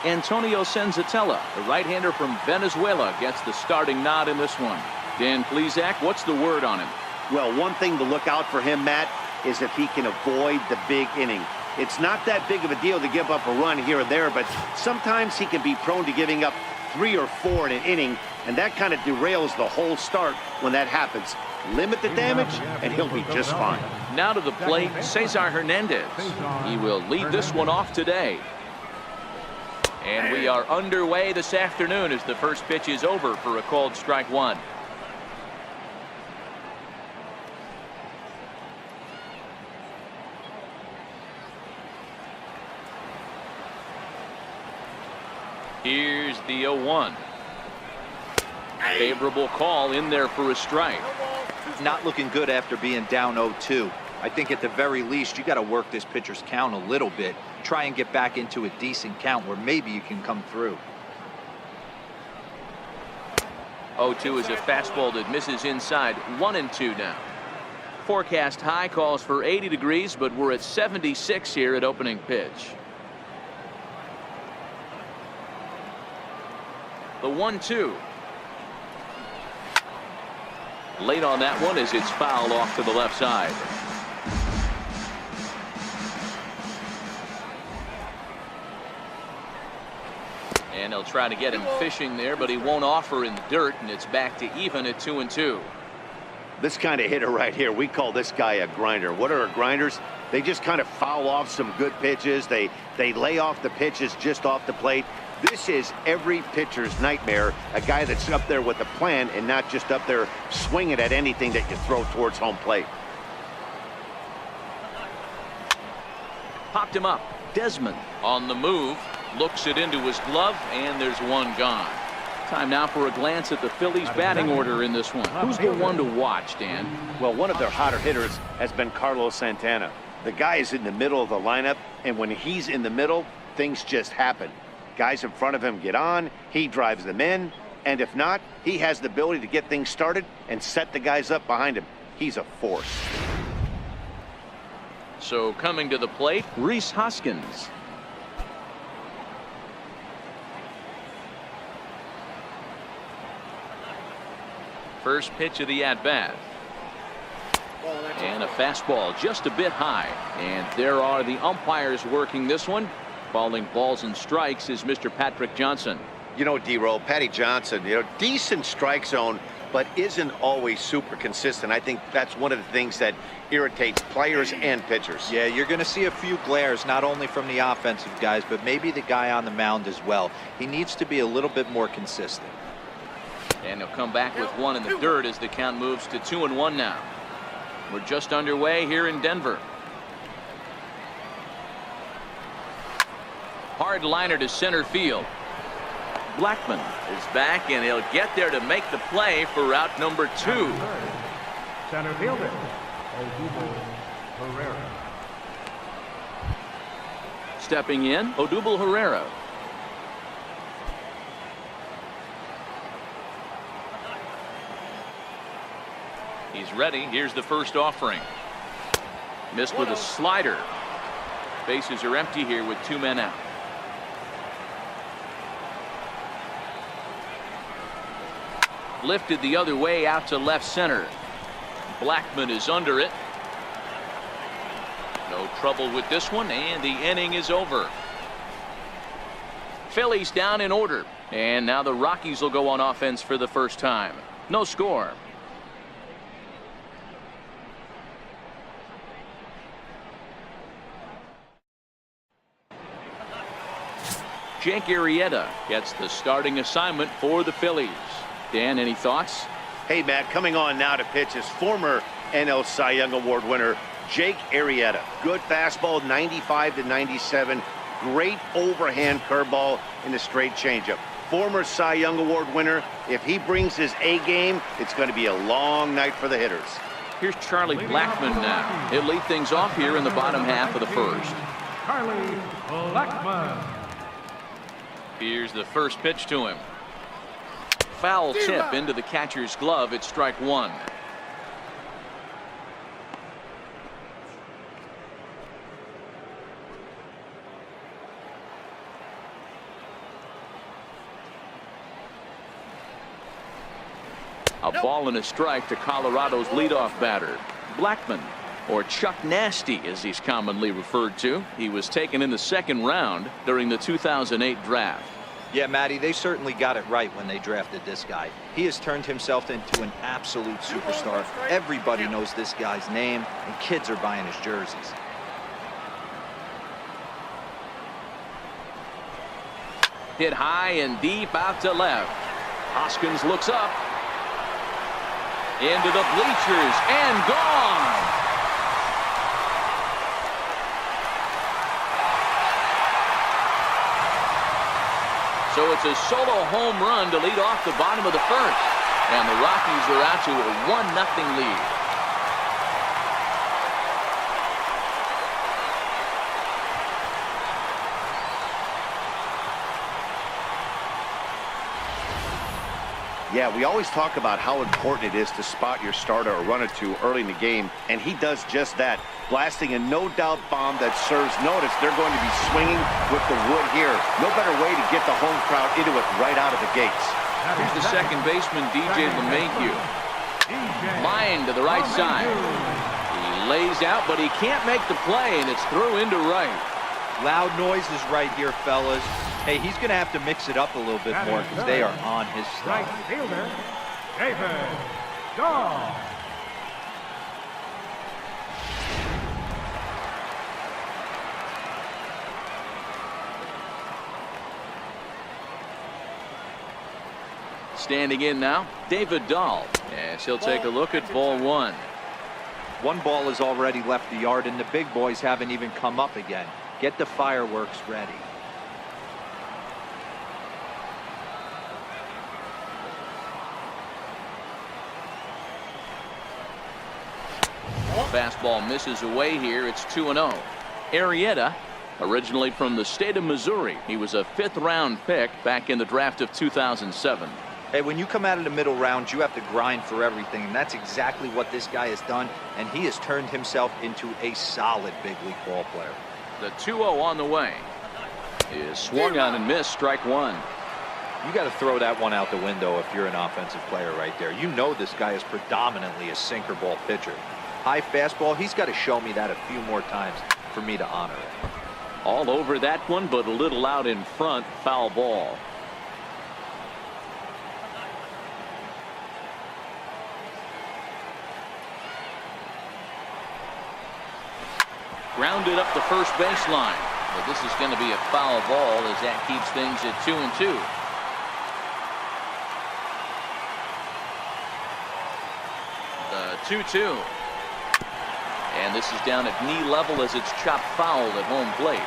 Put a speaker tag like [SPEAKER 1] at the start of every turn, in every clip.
[SPEAKER 1] Antonio Senzatella, the right-hander from Venezuela, gets the starting nod in this one. Dan Plesac, what's the word on him?
[SPEAKER 2] Well, one thing to look out for him, Matt, is if he can avoid the big inning. It's not that big of a deal to give up a run here or there, but sometimes he can be prone to giving up 3 or 4 in an inning, and that kind of derails the whole start when that happens. Limit the damage, and he'll be just fine.
[SPEAKER 1] Now to the plate, Cesar Hernandez. He will lead this one off today. And we are underway this afternoon as the first pitch is over for a called strike one. Here's the 0-1. Favorable call in there for a strike.
[SPEAKER 3] Not looking good after being down 0-2. I think at the very least you got to work this pitcher's count a little bit. Try and get back into a decent count where maybe you can come through.
[SPEAKER 1] 0-2 is a fastball that misses inside. 1-2 now. Forecast high calls for 80 degrees, but we're at 76 here at opening pitch. The 1-2. Late on that one as it's fouled off to the left side. And he'll try to get him fishing there, but he won't offer in the dirt, and it's back to even at 2-2.
[SPEAKER 2] This kind of hitter right here, we call this guy a grinder. What are grinders? They just kind of foul off some good pitches. They lay off the pitches just off the plate. This is every pitcher's nightmare, a guy that's up there with a plan and not just up there swinging at anything that you throw towards home plate.
[SPEAKER 1] Popped him up. Desmond on the move. Looks it into his glove, and there's one gone. Time now for a glance at the Phillies batting order in this one. Who's the one to watch, Dan?
[SPEAKER 2] Well, one of their hotter hitters has been Carlos Santana. The guy is in the middle of the lineup, and when he's in the middle, things just happen. Guys in front of him get on, he drives them in, and if not, he has the ability to get things started and set the guys up behind him. He's a force.
[SPEAKER 1] So coming to the plate, Rhys Hoskins. First pitch of the at-bat. And a fastball just a bit high. And there are the umpires working this one. Calling balls and strikes is Mr. Patrick Johnson.
[SPEAKER 2] You know, D-Roll, Patty Johnson, decent strike zone, but isn't always super consistent. I think that's one of the things that irritates players and pitchers.
[SPEAKER 3] Yeah, you're going to see a few glares, not only from the offensive guys, but maybe the guy on the mound as well. He needs to be a little bit more consistent.
[SPEAKER 1] And he'll come back with one in the dirt as the count moves to 2-1 now. We're just underway here in Denver. Hard liner to center field. Blackman is back, and he'll get there to make the play for route number 2.
[SPEAKER 4] Center fielder, Odubel Herrera.
[SPEAKER 1] Stepping in, Odubel Herrera. He's ready. Here's the first offering. Missed with a slider. Bases are empty here with 2 men out. Lifted the other way out to left center. Blackman is under it. No trouble with this one, and the inning is over. Phillies down in order, and now the Rockies will go on offense for the first time. No score. Jake Arrieta gets the starting assignment for the Phillies. Dan, any thoughts?
[SPEAKER 2] Hey, Matt, coming on now to pitch is former NL Cy Young Award winner Jake Arrieta. Good fastball, 95 to 97. Great overhand curveball and a straight changeup. Former Cy Young Award winner. If he brings his A game, it's going to be a long night for the hitters.
[SPEAKER 1] Here's Charlie Blackmon now. He'll lead things off here in the bottom half of the first.
[SPEAKER 4] Charlie Blackmon.
[SPEAKER 1] Here's the first pitch to him. Foul tip into the catcher's glove at strike 1. A ball and a strike to Colorado's leadoff batter, Blackman, or Chuck Nasty as he's commonly referred to. He was taken in the second round during the 2008 draft.
[SPEAKER 3] Yeah, Matty, they certainly got it right when they drafted this guy. He has turned himself into an absolute superstar. Everybody knows this guy's name, and kids are buying his jerseys.
[SPEAKER 1] Hit high and deep out to left. Hoskins looks up. Into the bleachers and gone. So it's a solo home run to lead off the bottom of the first. And the Rockies are out to a 1-0 lead.
[SPEAKER 2] Yeah, we always talk about how important it is to spot your starter or run or two early in the game, and he does just that, blasting a no-doubt bomb that serves notice. They're going to be swinging with the wood here. No better way to get the home crowd into it right out of the gates.
[SPEAKER 1] Here's the second baseman, DJ LeMahieu. Line to the right side. He lays out, but he can't make the play, and it's through into right.
[SPEAKER 3] Loud noises right here, fellas. Hey, he's going to have to mix it up a little bit more because they are on his
[SPEAKER 4] Right
[SPEAKER 3] stuff.
[SPEAKER 4] fielder, David Dahl.
[SPEAKER 1] Standing in now, David Dahl. Yes, he'll take a look at ball one.
[SPEAKER 3] One ball has already left the yard, and the big boys haven't even come up again. Get the fireworks ready.
[SPEAKER 1] Fastball misses away here. It's 2-0. Arrieta, originally from the state of Missouri. He was a 5th-round pick back in the draft of 2007.
[SPEAKER 3] Hey, when you come out of the middle rounds, you have to grind for everything, and that's exactly what this guy has done, and he has turned himself into a solid big league ball player.
[SPEAKER 1] The 2-0 on the way is swung on and missed. Strike one.
[SPEAKER 3] You got to throw that one out the window if you're an offensive player right there. You know this guy is predominantly a sinker ball pitcher. High fastball, he's got to show me that a few more times for me to honor it.
[SPEAKER 1] All over that one, but a little out in front. Foul ball. Grounded up the first baseline. But this is going to be a foul ball as that keeps things at 2-2. The 2-2. And this is down at knee level as it's chopped foul at home plate.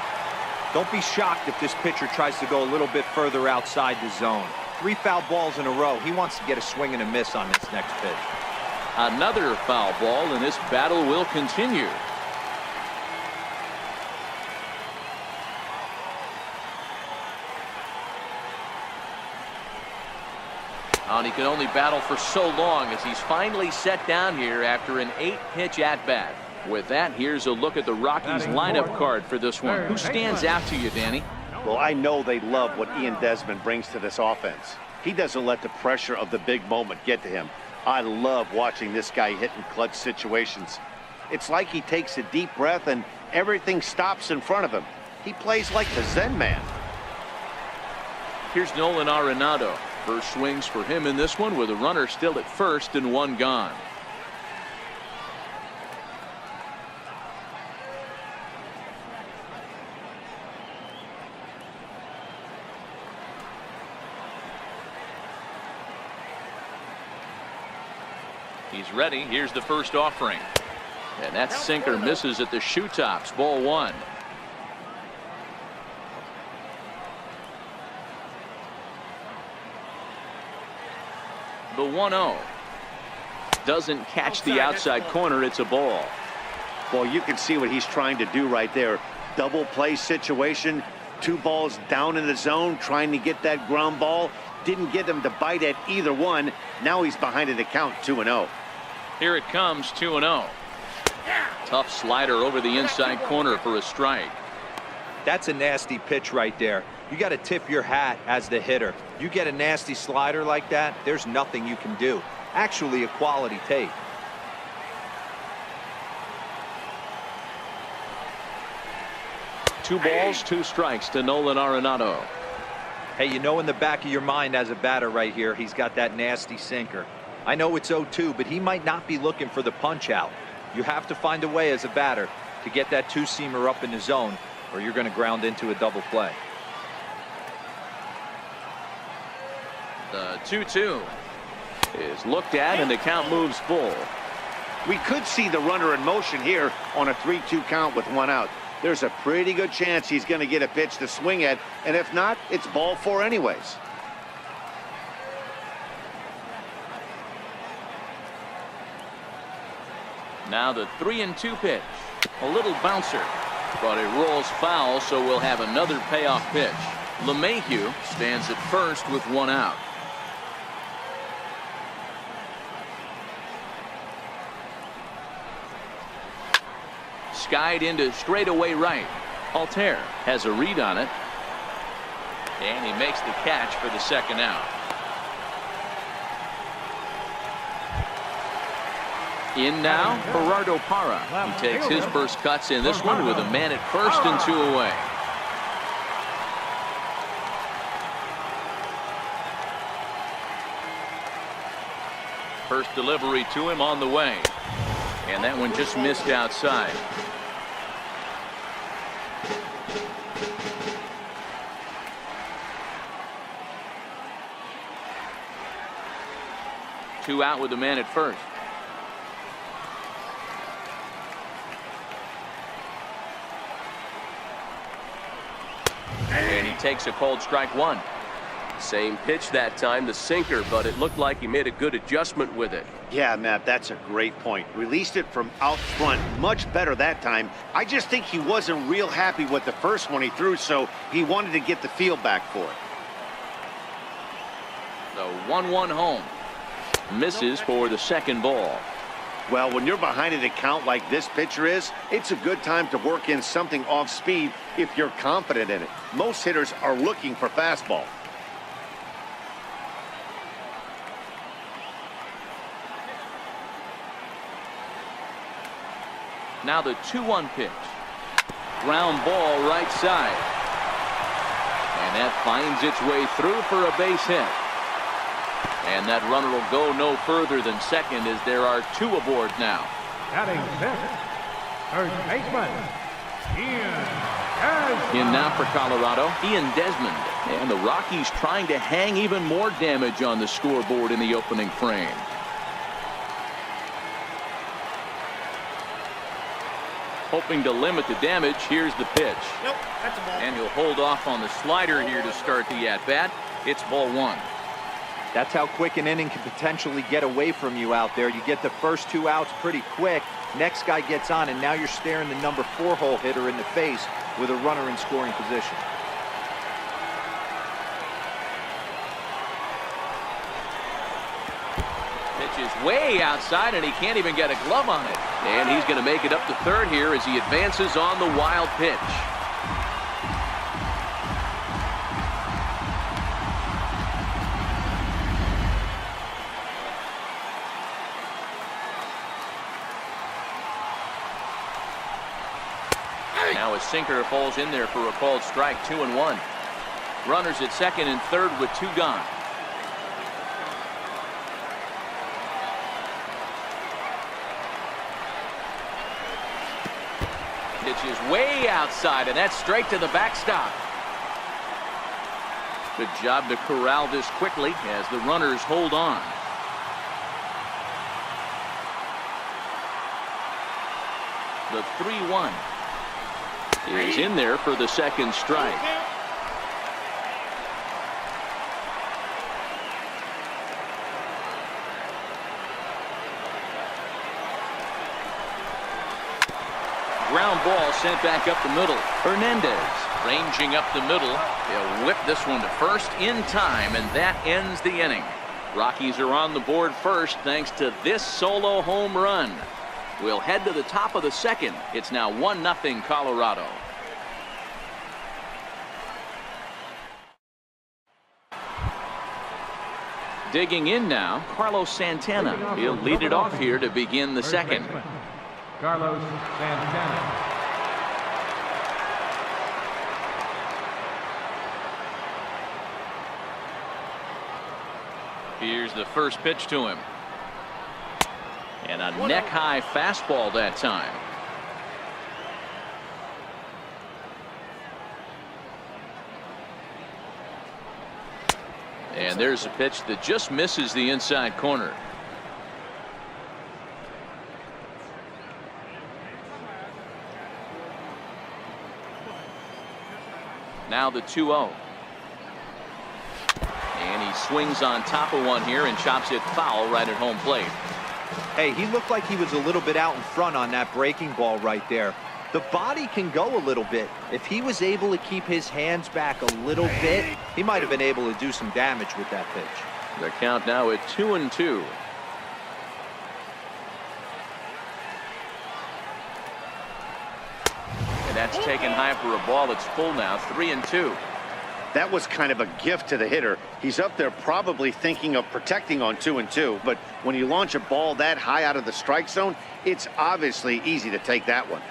[SPEAKER 3] Don't be shocked if this pitcher tries to go a little bit further outside the zone. 3 foul balls in a row. He wants to get a swing and a miss on this next pitch.
[SPEAKER 1] Another foul ball, and this battle will continue. And he could only battle for so long as he's finally set down here after an 8-pitch at-bat. With that, here's a look at the Rockies lineup card for this one. Who stands out to you, Danny?
[SPEAKER 2] Well, I know they love what Ian Desmond brings to this offense. He doesn't let the pressure of the big moment get to him. I love watching this guy hit in clutch situations. It's like he takes a deep breath and everything stops in front of him. He plays like the Zen man.
[SPEAKER 1] Here's Nolan Arenado. First swings for him in this one with a runner still at first and one gone. He's ready. Here's the first offering. And that sinker misses at the shoe tops. Ball one. The 1-0. Doesn't catch the outside corner. It's a ball.
[SPEAKER 2] Well, you can see what he's trying to do right there. Double play situation. 2 balls down in the zone, trying to get that ground ball. Didn't get him to bite at either one. Now he's behind in the count, 2-0.
[SPEAKER 1] Here it comes, 2-0. Tough slider over the inside corner for a strike.
[SPEAKER 3] That's a nasty pitch right there. You got to tip your hat as the hitter. You get a nasty slider like that, there's nothing you can do. Actually a quality take.
[SPEAKER 1] Two balls, two strikes to Nolan Arenado.
[SPEAKER 3] Hey, you know in the back of your mind as a batter right here, he's got that nasty sinker. I know it's 0-2, but he might not be looking for the punch out. You have to find a way as a batter to get that two-seamer up in the zone, or you're going to ground into a double play.
[SPEAKER 1] The 2-2 is looked at, and the count moves full.
[SPEAKER 2] We could see the runner in motion here on a 3-2 count with one out. There's a pretty good chance he's going to get a pitch to swing at, and if not, it's ball four anyways.
[SPEAKER 1] Now the 3-2 pitch. A little bouncer, but it rolls foul, so we'll have another payoff pitch. LeMahieu stands at first with one out. Skied into straightaway right. Altair has a read on it, and he makes the catch for the second out. In now, Gerardo Parra. He takes his first cuts in this one with a man at first and two away. First delivery to him on the way, and that one just missed outside. Two out with the man at first. And he takes a cold strike one.
[SPEAKER 5] Same pitch that time, the sinker, but it looked like he made a good adjustment with it.
[SPEAKER 2] Yeah, Matt, that's a great point. Released it from out front much better that time. I just think he wasn't real happy with the first one he threw, so he wanted to get the feel back for it.
[SPEAKER 1] The 1-1 home. Misses for the second ball.
[SPEAKER 2] Well, when you're behind an account like this pitcher is, it's a good time to work in something off speed if you're confident in it. Most hitters are looking for fastball.
[SPEAKER 1] Now the 2-1 pitch. Ground ball right side. And that finds its way through for a base hit. And that runner will go no further than second as there are two aboard now.
[SPEAKER 4] Batting fifth, first baseman,
[SPEAKER 1] In now for Colorado, Ian Desmond. And the Rockies trying to hang even more damage on the scoreboard in the opening frame. Hoping to limit the damage, here's the pitch.
[SPEAKER 2] Nope, that's a ball.
[SPEAKER 1] And he'll hold off on the slider here to start the at-bat. It's ball one.
[SPEAKER 3] That's how quick an inning can potentially get away from you out there. You get the first two outs pretty quick. Next guy gets on, and now you're staring the number 4 hole hitter in the face with a runner in scoring position.
[SPEAKER 1] Pitch is way outside, and he can't even get a glove on it. And he's going to make it up to third here as he advances on the wild pitch. Now a sinker falls in there for a called strike. 2-1. Runners at second and third with two gone. Pitch is way outside, and that's straight to the backstop. Good job to corral this quickly as the runners hold on. The 3-1 is in there for the second strike. Ground ball sent back up the middle. Hernandez ranging up the middle. He'll whip this one to first in time, and that ends the inning. Rockies are on the board first thanks to this solo home run. We'll head to the top of the second. It's now 1-0 Colorado. Digging in now, Carlos Santana. He'll lead it off here to begin the second.
[SPEAKER 4] Carlos Santana.
[SPEAKER 1] Here's the first pitch to him. And a neck-high fastball that time. And there's a pitch that just misses the inside corner. Now the 2-0. And he swings on top of one here and chops it foul right at home plate.
[SPEAKER 3] Hey, he looked like he was a little bit out in front on that breaking ball right there. The body can go a little bit. If he was able to keep his hands back a little bit, he might have been able to do some damage with that pitch.
[SPEAKER 1] The count now at 2-2. And that's taken high for a ball that's full now, 3-2.
[SPEAKER 2] That was kind of a gift to the hitter. He's up there probably thinking of protecting on 2-2, but when you launch a ball that high out of the strike zone, it's obviously easy to take that one.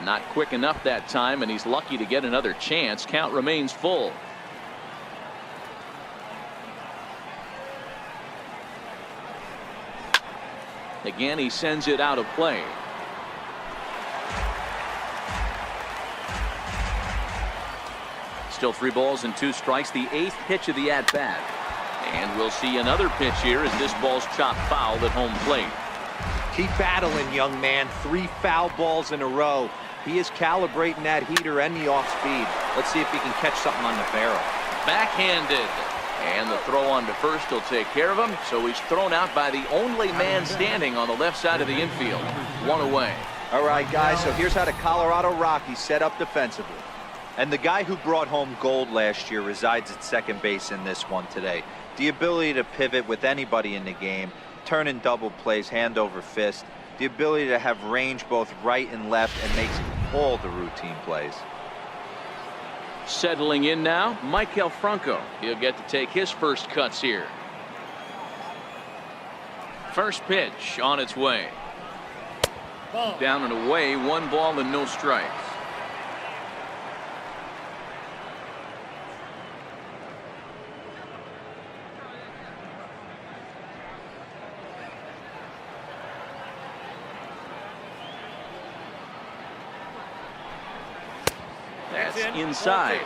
[SPEAKER 1] Not quick enough that time, and he's lucky to get another chance. Count remains full. Again, he sends it out of play. Still 3 balls and 2 strikes. The 8th pitch of the at-bat. And we'll see another pitch here as this ball's chopped foul at home plate.
[SPEAKER 3] Keep battling, young man. 3 foul balls in a row. He is calibrating that heater and the off speed. Let's see if he can catch something on the barrel.
[SPEAKER 1] Backhanded. And the throw on to first will take care of him. So he's thrown out by the only man standing on the left side of the infield. 1 away.
[SPEAKER 3] All right, guys, so here's how the Colorado Rockies set up defensively. And the guy who brought home gold last year resides at second base in this one today. The ability to pivot with anybody in the game, turn in double plays, hand over fist. The ability to have range both right and left and makes all the routine plays.
[SPEAKER 1] Settling in now, Maikel Franco. He'll get to take his first cuts here. First pitch on its way. Down and away, 1 ball and no strikes. That's inside.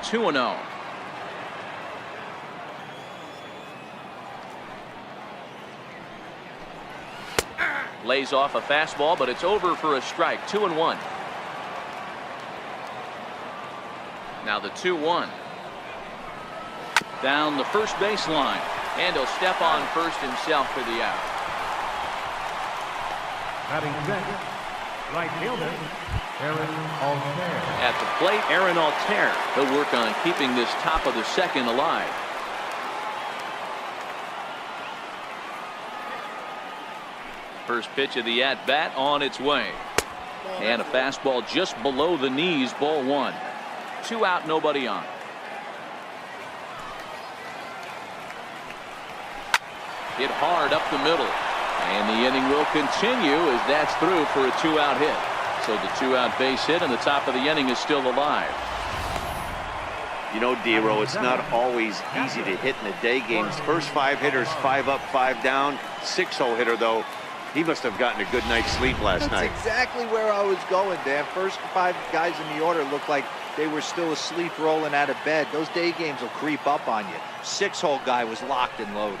[SPEAKER 1] 2-0. Lays off a fastball, but it's over for a strike. 2-1. Now the 2-1. Down the first baseline. And he'll step on first himself for the out.
[SPEAKER 4] Batting second, right fielder, Aaron Altair.
[SPEAKER 1] At the plate, Aaron Altair. He'll work on keeping this top of the second alive. First pitch of the at-bat on its way. And a fastball just below the knees, ball 1. 2 out, nobody on. Hit hard up the middle. And the inning will continue as that's through for a 2-out hit. So the 2-out base hit and the top of the inning is still alive.
[SPEAKER 2] You know, D-Row, it's not always easy to hit in the day games. First 5 hitters, 5 up, 5 down. 6-hole hitter, though, he must have gotten a good night's sleep last night.
[SPEAKER 3] That's exactly where I was going, Dan. First 5 guys in the order looked like they were still asleep rolling out of bed. Those day games will creep up on you. 6-hole guy was locked and loaded.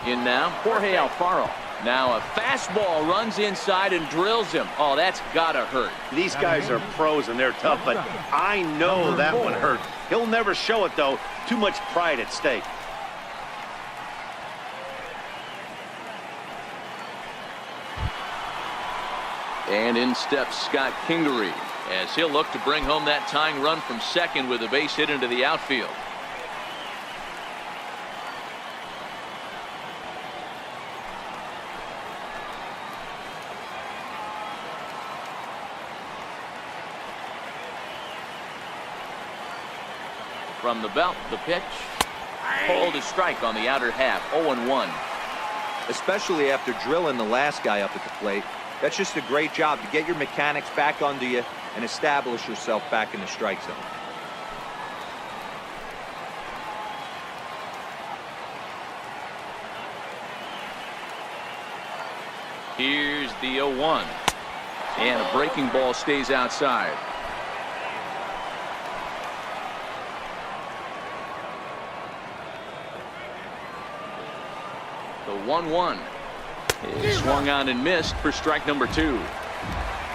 [SPEAKER 1] In now, Jorge Alfaro. Now a fastball runs inside and drills him. Oh, that's gotta hurt.
[SPEAKER 2] These guys are pros and they're tough, but I know that one hurt. He'll never show it, though. Too much pride at stake.
[SPEAKER 1] And in steps Scott Kingery as he'll look to bring home that tying run from second with a base hit into the outfield. From the belt, the pitch. Called a strike on the outer half. 0-1.
[SPEAKER 3] Especially after drilling the last guy up at the plate. That's just a great job to get your mechanics back under you and establish yourself back in the strike zone.
[SPEAKER 1] Here's the 0-1. And a breaking ball stays outside. The 1-1 is swung on and missed for strike number 2.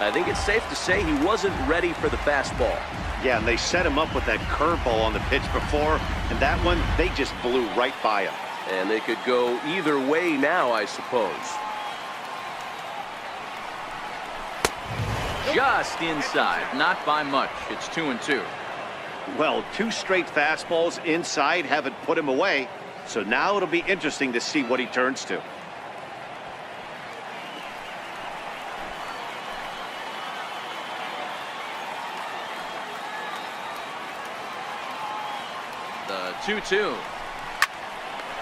[SPEAKER 5] I think it's safe to say he wasn't ready for the fastball.
[SPEAKER 2] Yeah, and they set him up with that curveball on the pitch before, and that one, they just blew right by him.
[SPEAKER 5] And they could go either way now, I suppose.
[SPEAKER 1] Just inside, not by much. It's 2-2.
[SPEAKER 2] Well, 2 straight fastballs inside haven't put him away, so now it'll be interesting to see what he turns to.
[SPEAKER 1] The 2-2.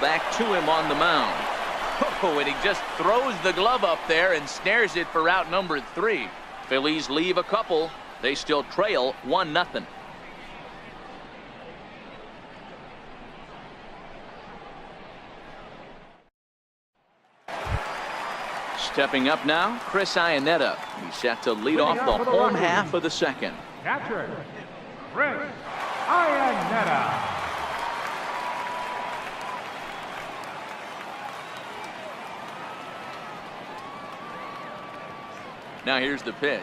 [SPEAKER 1] Back to him on the mound. Oh, and he just throws the glove up there and snares it for out number 3. Phillies leave a couple. They still trail 1-0. Stepping up now, Chris Iannetta. He's set to lead off the home half of the second.
[SPEAKER 4] Catcher, Chris Iannetta.
[SPEAKER 1] Now here's the pitch.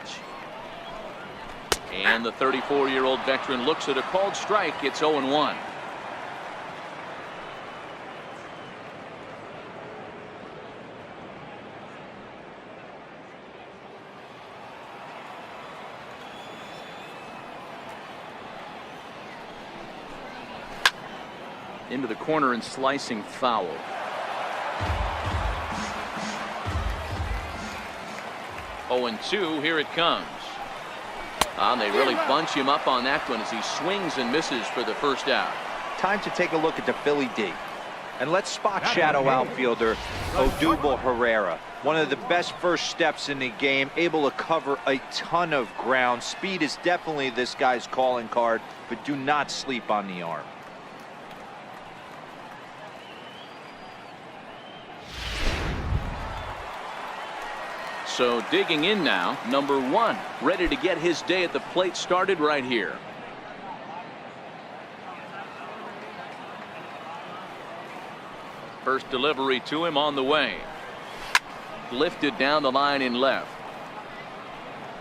[SPEAKER 1] And the 34-year-old veteran looks at a called strike. It's 0-1. Into the corner and slicing foul. Oh, and 2, here it comes. And they really bunch him up on that one as he swings and misses for the first out.
[SPEAKER 3] Time to take a look at the Philly D. And let's spot shadow outfielder Odubel Herrera. One of the best first steps in the game, able to cover a ton of ground. Speed is definitely this guy's calling card, but do not sleep on the arm.
[SPEAKER 1] So digging in now, number 1, ready to get his day at the plate started right here. First delivery to him on the way. Lifted down the line in left.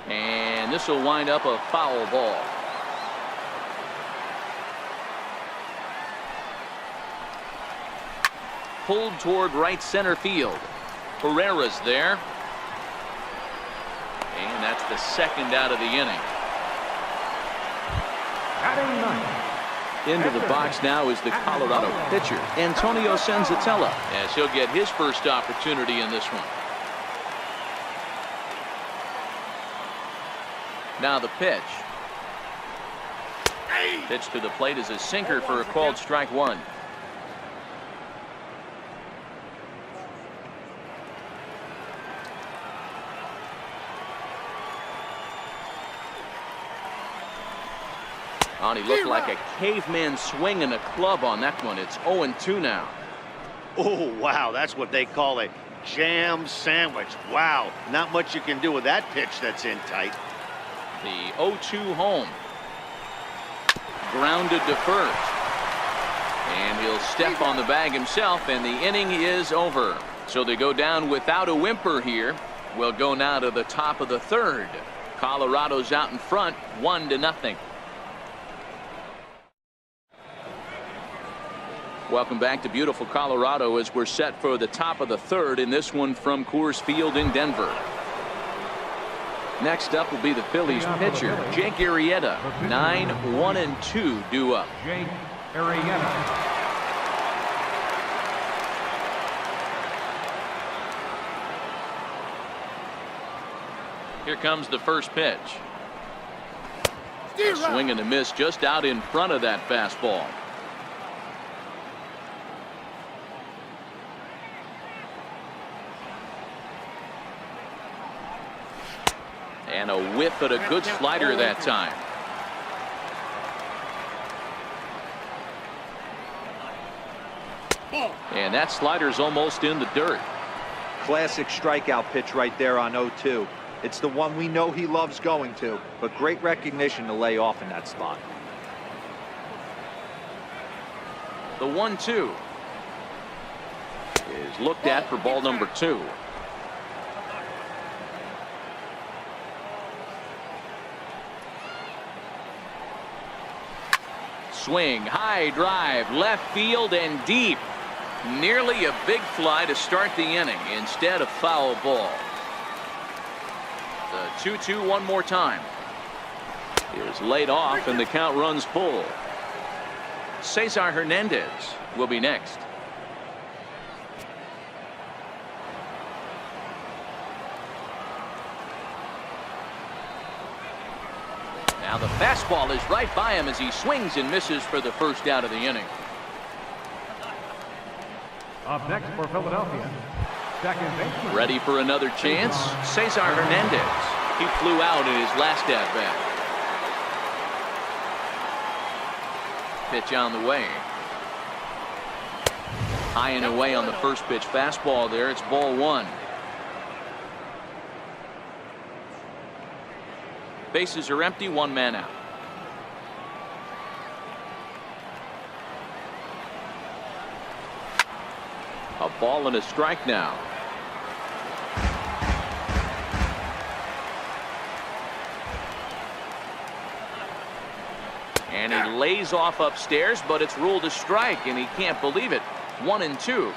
[SPEAKER 1] And this will wind up a foul ball. Pulled toward right center field. Herrera's there. And that's the second out of the inning. Into the box now is the Colorado pitcher, Antonio Senzatella, as he'll get his first opportunity in this one. Now the pitch. Pitch to the plate is a sinker for a called strike 1. Oh, he looked like a caveman swinging a club on that one. It's 0-2 now.
[SPEAKER 2] Oh, wow, that's what they call a jam sandwich. Wow, not much you can do with that pitch that's in tight.
[SPEAKER 1] The 0-2 home. Grounded to first. And he'll step on the bag himself, and the inning is over. So they go down without a whimper here. We'll go now to the top of the third. Colorado's out in front, 1-0. Welcome back to beautiful Colorado as we're set for the top of the third in this one from Coors Field in Denver. Next up will be the Phillies pitcher, Jake Arrieta. 9-1-2 due up.
[SPEAKER 4] Jake Arrieta.
[SPEAKER 1] Here comes the first pitch. A swing and a miss just out in front of that fastball. And a whiff at a good slider that time. And that slider's almost in the dirt.
[SPEAKER 3] Classic strikeout pitch right there on 0-2. It's the one we know he loves going to, but great recognition to lay off in that spot.
[SPEAKER 1] The 1-2 is looked at for ball number 2. Swing, high drive, left field and deep. Nearly a big fly to start the inning instead of foul ball. The 2-2 one more time is laid off and the count runs full. Cesar Hernandez will be next. Now the fastball is right by him as he swings and misses for the first out of the inning.
[SPEAKER 4] Up next for Philadelphia, second baseman.
[SPEAKER 1] Ready for another chance? Cesar Hernandez. He flew out in his last at bat. Pitch on the way. High and away on the first pitch fastball there. It's ball 1. Bases are empty, 1 man out. A ball and a strike now. And he lays off upstairs, but it's ruled a strike, and he can't believe it. 1-2.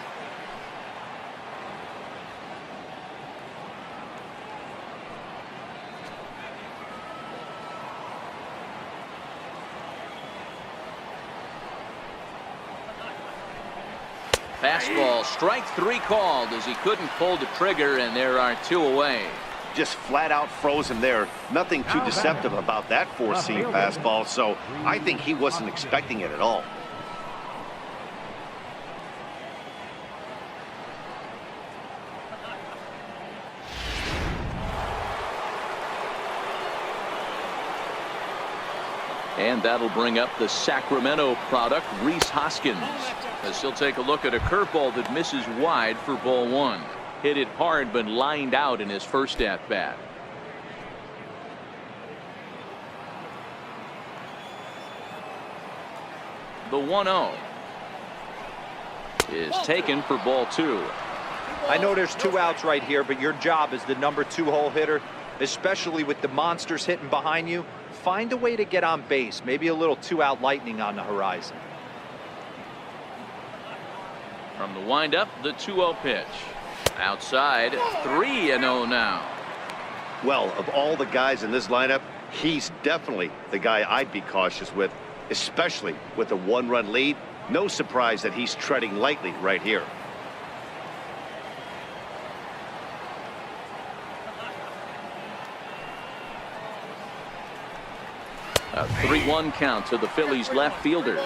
[SPEAKER 1] Fastball, strike 3 called as he couldn't pull the trigger, and there are 2 away.
[SPEAKER 2] Just flat out frozen there. Nothing too deceptive about that four-seam fastball, so I think he wasn't expecting it at all.
[SPEAKER 1] And that'll bring up the Sacramento product, Rhys Hoskins, as he'll take a look at a curveball that misses wide for ball 1. Hit it hard but lined out in his first at bat. The 1-0 is taken for ball 2.
[SPEAKER 3] I know there's 2 outs right here, but your job as the number 2 hole hitter, especially with the monsters hitting behind you, find a way to get on base. Maybe a little 2-out lightning on the horizon.
[SPEAKER 1] From the windup, the 2-0 pitch. Outside, 3-0 now.
[SPEAKER 2] Well, of all the guys in this lineup, he's definitely the guy I'd be cautious with, especially with a 1-run lead. No surprise that he's treading lightly right here.
[SPEAKER 1] A 3-1 count to the Phillies left fielder.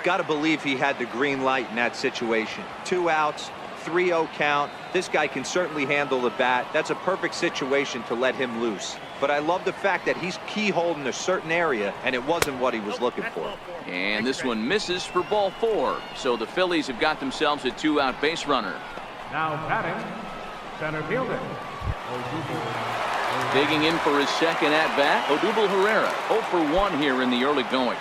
[SPEAKER 3] Got to believe he had the green light in that situation. 2 outs, 3-0 count. This guy can certainly handle the bat. That's a perfect situation to let him loose. But I love the fact that he's keyholed in a certain area, and it wasn't what he was looking for.
[SPEAKER 1] And this one misses for ball 4. So the Phillies have got themselves a 2-out base runner.
[SPEAKER 4] Now batting, center fielder.
[SPEAKER 1] Digging in for his second at bat, Odubel Herrera, 0 for 1 here in the early going.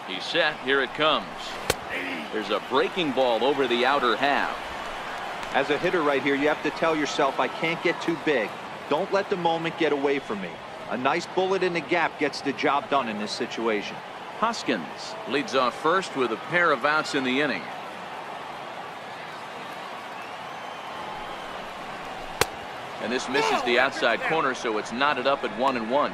[SPEAKER 1] He's set. Here it comes. There's a breaking ball over the outer half.
[SPEAKER 3] As a hitter right here, you have to tell yourself, I can't get too big. Don't let the moment get away from me. A nice bullet in the gap gets the job done in this situation.
[SPEAKER 1] Hoskins leads off first with a pair of outs in the inning. And this misses the outside corner, so it's knotted up at 1-1.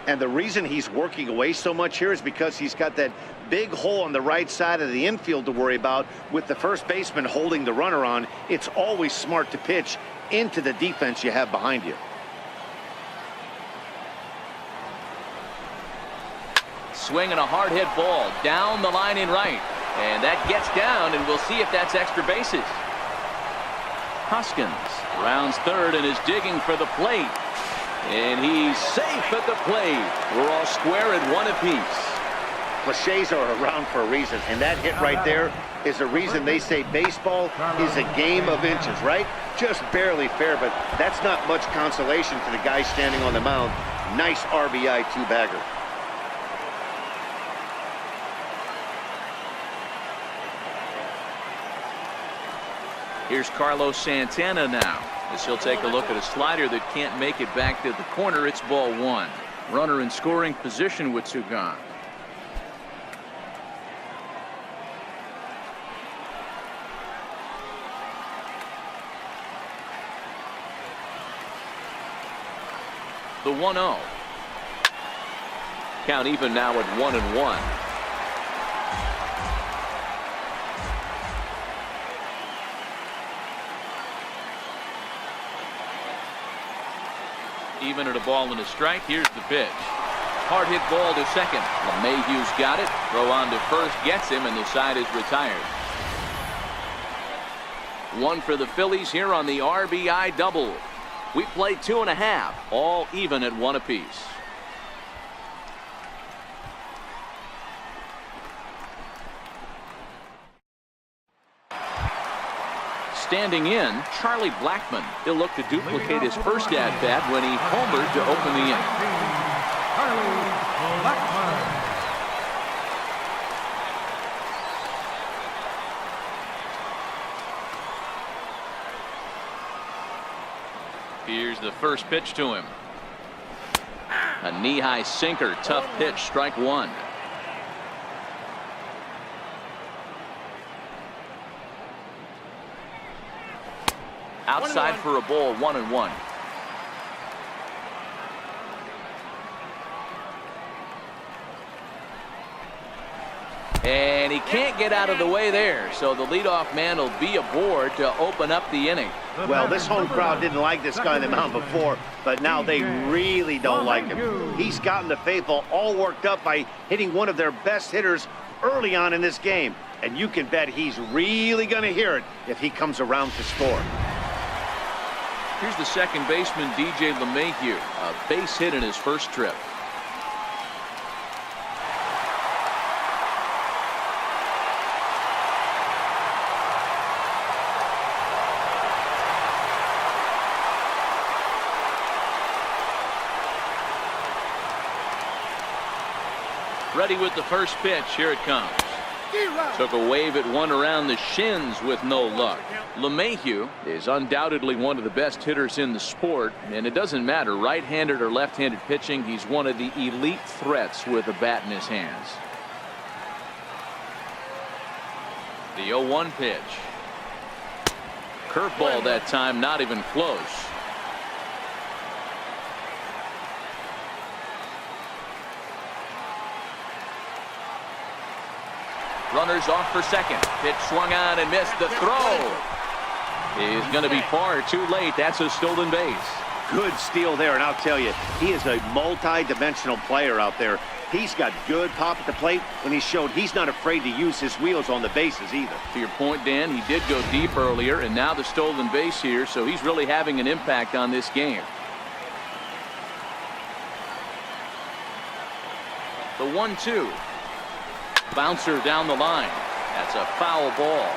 [SPEAKER 2] And the reason he's working away so much here is because he's got that big hole on the right side of the infield to worry about with the first baseman holding the runner on. It's always smart to pitch into the defense you have behind you.
[SPEAKER 1] Swinging a hard hit ball down the line in right. And that gets down, and we'll see if that's extra bases. Hoskins rounds third and is digging for the plate. And he's safe at the plate. We're all square at one apiece.
[SPEAKER 2] Cliches are around for a reason, and that hit right there is the reason they say baseball is a game of inches, right? Just barely fair, but that's not much consolation for the guy standing on the mound. Nice RBI two-bagger.
[SPEAKER 1] Here's Carlos Santana now, as he'll take a look at a slider that can't make it back to the corner. It's ball one. Runner in scoring position with two gone. The 1-0. Count even now at 1-1. Even at a ball and a strike. Here's the pitch. Hard hit ball to second. LeMahieu's got it. Throw on to first gets him, and the side is retired. One for the Phillies here on the RBI double. We played 2.5, all even at one apiece. Standing in, Charlie Blackmon. He'll look to duplicate his first at-bat when he homered to open the inning.
[SPEAKER 4] Charlie Blackmon.
[SPEAKER 1] Here's the first pitch to him. A knee-high sinker, tough pitch, strike one. Outside for a ball, 1-1. And he can't get out of the way there, so the leadoff man will be aboard to open up the inning.
[SPEAKER 2] Well, this home crowd didn't like this guy on the mound before, but now they really don't like him. He's gotten the faithful all worked up by hitting one of their best hitters early on in this game. And you can bet he's really going to hear it if he comes around to score.
[SPEAKER 1] Here's the second baseman, DJ LeMahieu, a base hit in his first trip. Ready with the first pitch. Here it comes. Took a wave at one around the shins with no luck. LeMahieu is undoubtedly one of the best hitters in the sport, and it doesn't matter right-handed or left-handed pitching. He's one of the elite threats with a bat in his hands. The 0-1 pitch. Curveball that time, not even close. Runners off for second. Pitch swung on and missed. The throw is going to be far too late. That's a stolen base.
[SPEAKER 2] Good steal there, and I'll tell you, he is a multi-dimensional player out there. He's got good pop at the plate, and he showed he's not afraid to use his wheels on the bases either.
[SPEAKER 1] To your point, Dan, he did go deep earlier, and now the stolen base here, so he's really having an impact on this game. The 1-2. Bouncer down the line. That's a foul ball.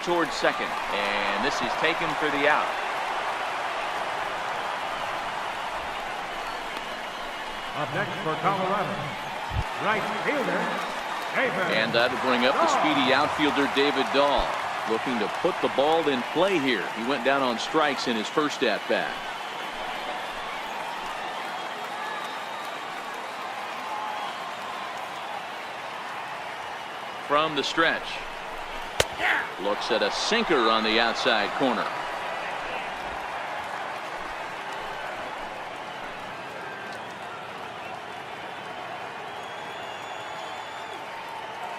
[SPEAKER 1] Towards second, and this is taken for the out.
[SPEAKER 4] Up next for Colorado, right fielder, David.
[SPEAKER 1] And that'll bring up the speedy outfielder David Dahl, looking to put the ball in play here. He went down on strikes in his first at-bat. From the stretch. Looks at a sinker on the outside corner.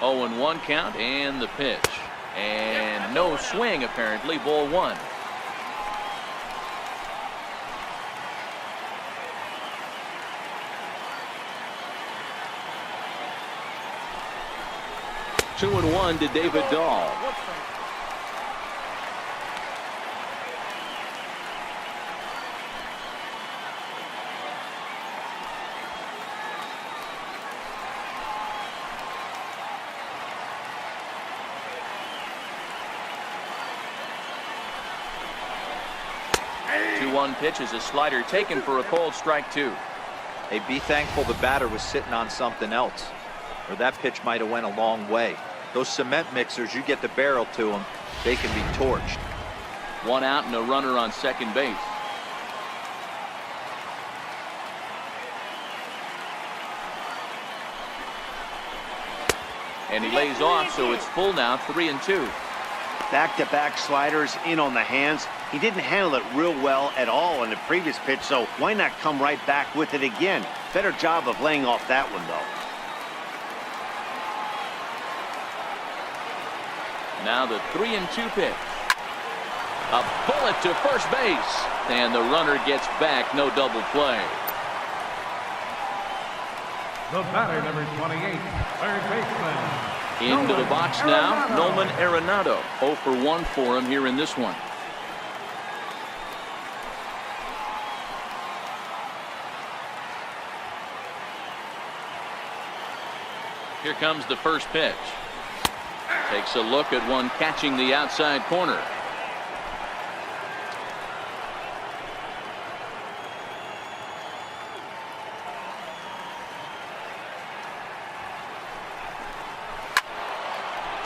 [SPEAKER 1] Oh, and 1 count, and the pitch. And no swing, apparently. Ball 1. Two and 1 to David Dahl. One pitch is a slider taken for a cold strike 2.
[SPEAKER 3] Hey, be thankful the batter was sitting on something else, or that pitch might have went a long way. Those cement mixers, you get the barrel to them, they can be torched.
[SPEAKER 1] 1 out and a runner on second base. And he lays off, so it's full now, 3 and 2.
[SPEAKER 2] Back-to-back sliders in on the hands. He didn't handle it real well at all on the previous pitch, so why not come right back with it again? Better job of laying off that one, though.
[SPEAKER 1] Now the 3 and 2 pitch. A bullet to first base. And the runner gets back. No double play.
[SPEAKER 4] The batter, number 28, third baseman.
[SPEAKER 1] Into the box now, Nolan Arenado. 0 for 1 for him here in this one. Here comes the first pitch. Takes a look at one catching the outside corner.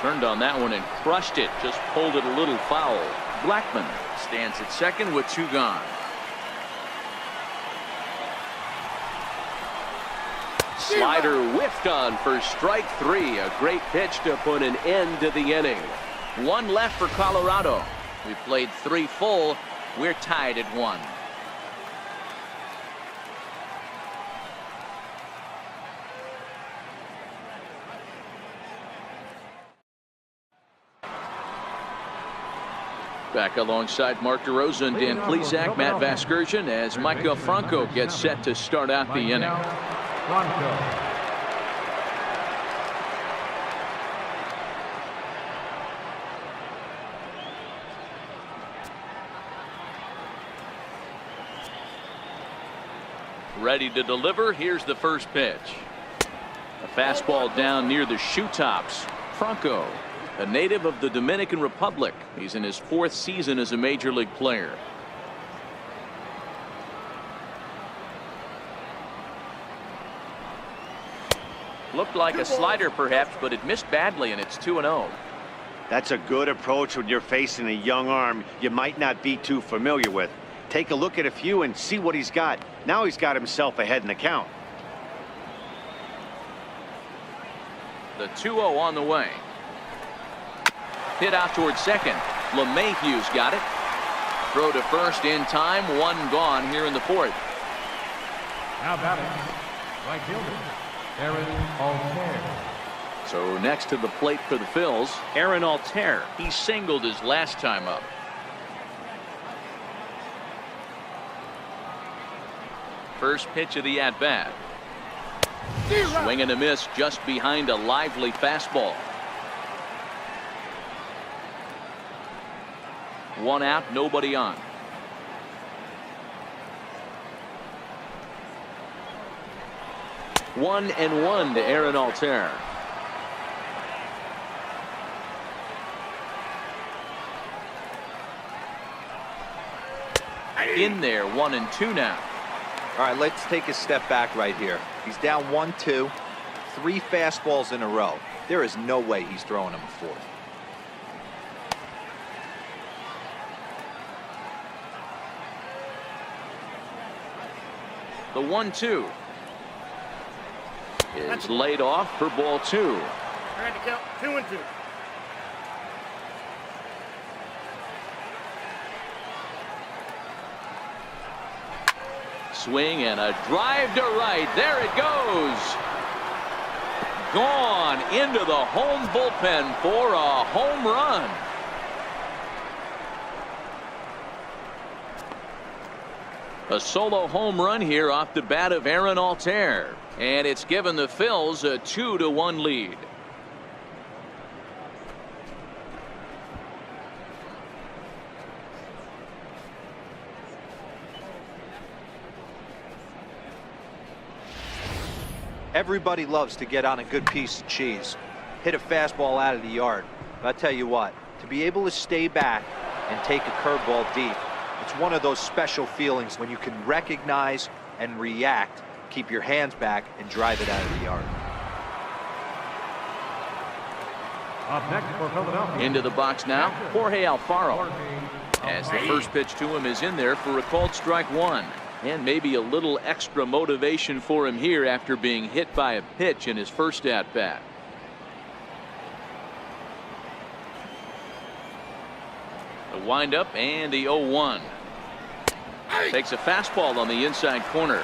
[SPEAKER 1] Turned on that one and crushed it. Just pulled it a little foul. Blackman stands at second with 2 gone. Slider whiffed on for strike 3. A great pitch to put an end to the inning. 1 left for Colorado. We played 3 full. We're tied at 1. Back alongside Mark DeRosa and Dan Plesac, Matt Vasgersian, as Michael Franco gets set to start out the inning. Ready to deliver. Here's the first pitch. A fastball down near the shoe tops. Franco, a native of the Dominican Republic. He's in his 4th season as a major league player. Looked like a slider perhaps, but it missed badly, and it's 2-0.
[SPEAKER 2] That's a good approach when you're facing a young arm you might not be too familiar with. Take a look at a few and see what he's got. Now he's got himself ahead in the count.
[SPEAKER 1] The 2-0 on the way. Hit out towards second. LeMahieu's got it. Throw to first in time. 1 gone here in the 4th.
[SPEAKER 4] Now batting, right fielder, Aaron Altair.
[SPEAKER 1] So next to the plate for the Phils, Aaron Altair. He singled his last time up. First pitch of the at-bat. Swing and a miss just behind a lively fastball. 1 out, nobody on. One and 1 to Aaron Altair. In there, 1 and 2 now.
[SPEAKER 3] All right, let's take a step back right here. He's down 1-2, 3 fastballs in a row. There is no way he's throwing him a 4th.
[SPEAKER 1] The 1-2 is laid off for ball 2.
[SPEAKER 6] Trying to count 2 and 2.
[SPEAKER 1] swing and a drive to right. There it goes. Gone into the home bullpen for a home run. A solo home run here off the bat of Aaron Altair. And it's given the Phils a 2-1 lead.
[SPEAKER 3] Everybody loves to get on a good piece of cheese, hit a fastball out of the yard. But I tell you what, to be able to stay back and take a curveball deep, it's one of those special feelings when you can recognize and react, keep your hands back, and drive it out of the yard.
[SPEAKER 4] Up next for Philadelphia.
[SPEAKER 1] Into the box now, Jorge Alfaro. As the first pitch to him is in there for a called strike one. And maybe a little extra motivation for him here after being hit by a pitch in his first at-bat. The windup and the 0-1. Takes a fastball on the inside corner.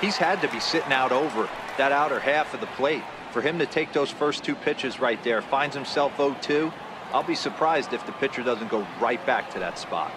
[SPEAKER 3] He's had to be sitting out over that outer half of the plate. For him to take those first two pitches right there, finds himself 0-2. I'll be surprised if the pitcher doesn't go right back to that spot.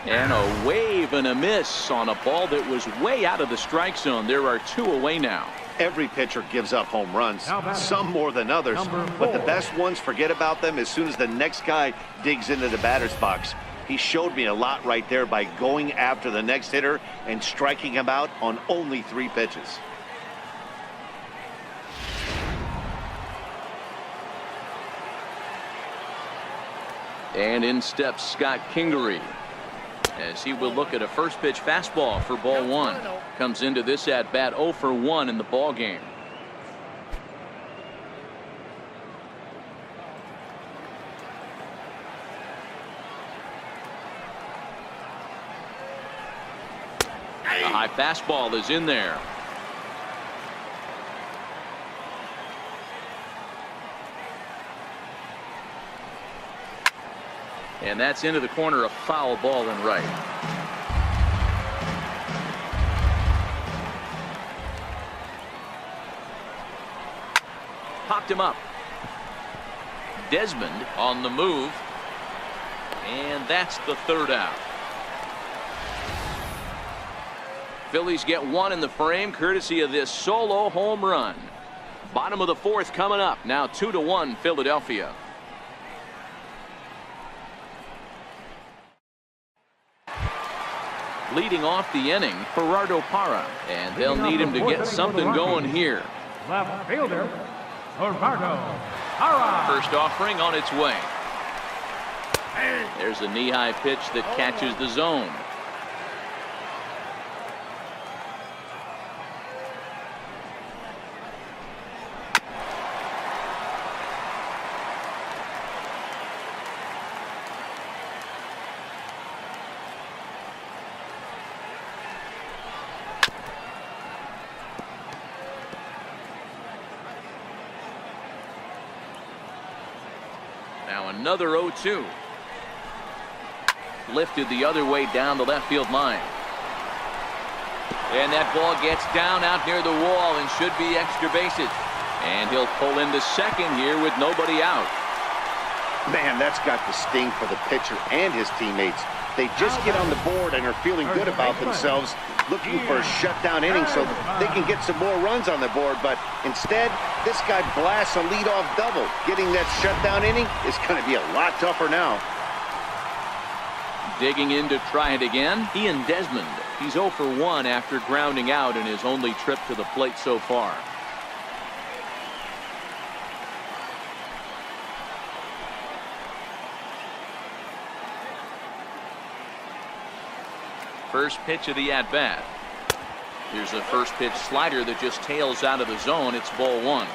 [SPEAKER 1] And a wave and a miss on a ball that was way out of the strike zone. There are two away now.
[SPEAKER 2] Every pitcher gives up home runs, some more than others, but the best ones forget about them as soon as the next guy digs into the batter's box. He showed me a lot right there by going after the next hitter and striking him out on only 3 pitches.
[SPEAKER 1] And in steps Scott Kingery, as he will look at a first pitch fastball for ball 1. Comes into this at bat 0 for 1 in the ball game. A high fastball is in there. And that's into the corner, a foul ball and right. Popped him up. Desmond on the move. And that's the third out. Phillies get one in the frame courtesy of this solo home run. Bottom of the fourth coming up. Now 2-1 Philadelphia. Leading off the inning, Gerardo Parra, and they'll need him to get something going here.
[SPEAKER 4] Left fielder, Gerardo Parra.
[SPEAKER 1] First offering on its way. There's a knee-high pitch that catches the zone. Now another 0-2. Lifted the other way down the left field line. And that ball gets down out near the wall and should be extra bases. And he'll pull into second here with nobody out.
[SPEAKER 2] Man, that's got the sting for the pitcher and his teammates. They just get on the board and are feeling good about themselves, looking for a shutdown inning so that they can get some more runs on the board. But instead, this guy blasts a leadoff double. Getting that shutdown inning is going to be a lot tougher now.
[SPEAKER 1] Digging in to try it again, Ian Desmond. He's 0 for 1 after grounding out in his only trip to the plate so far. First pitch of the at-bat. Here's a first pitch slider that just tails out of the zone. It's ball 1.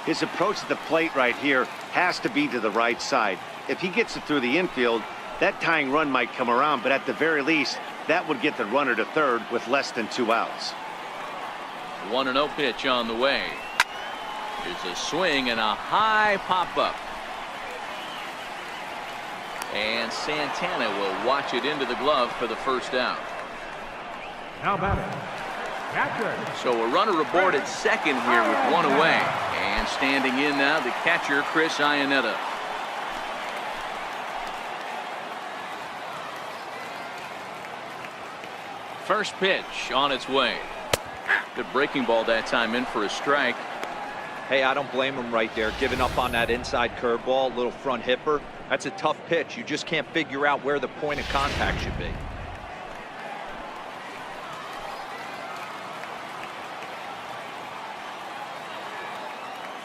[SPEAKER 2] His approach to the plate right here has to be to the right side. If he gets it through the infield, that tying run might come around, but at the very least, that would get the runner to third with less than 2 outs.
[SPEAKER 1] 1-0 pitch on the way. Here's a swing and a high pop-up. And Santana will watch it into the glove for the first out.
[SPEAKER 4] Now batting, catcher.
[SPEAKER 1] So a runner aboard at second here with one away. And standing in now, the catcher, Chris Iannetta. First pitch on its way. Good breaking ball that time, in for a strike.
[SPEAKER 3] Hey, I don't blame him right there, giving up on that inside curveball, little front hipper. That's a tough pitch. You just can't figure out where the point of contact should be.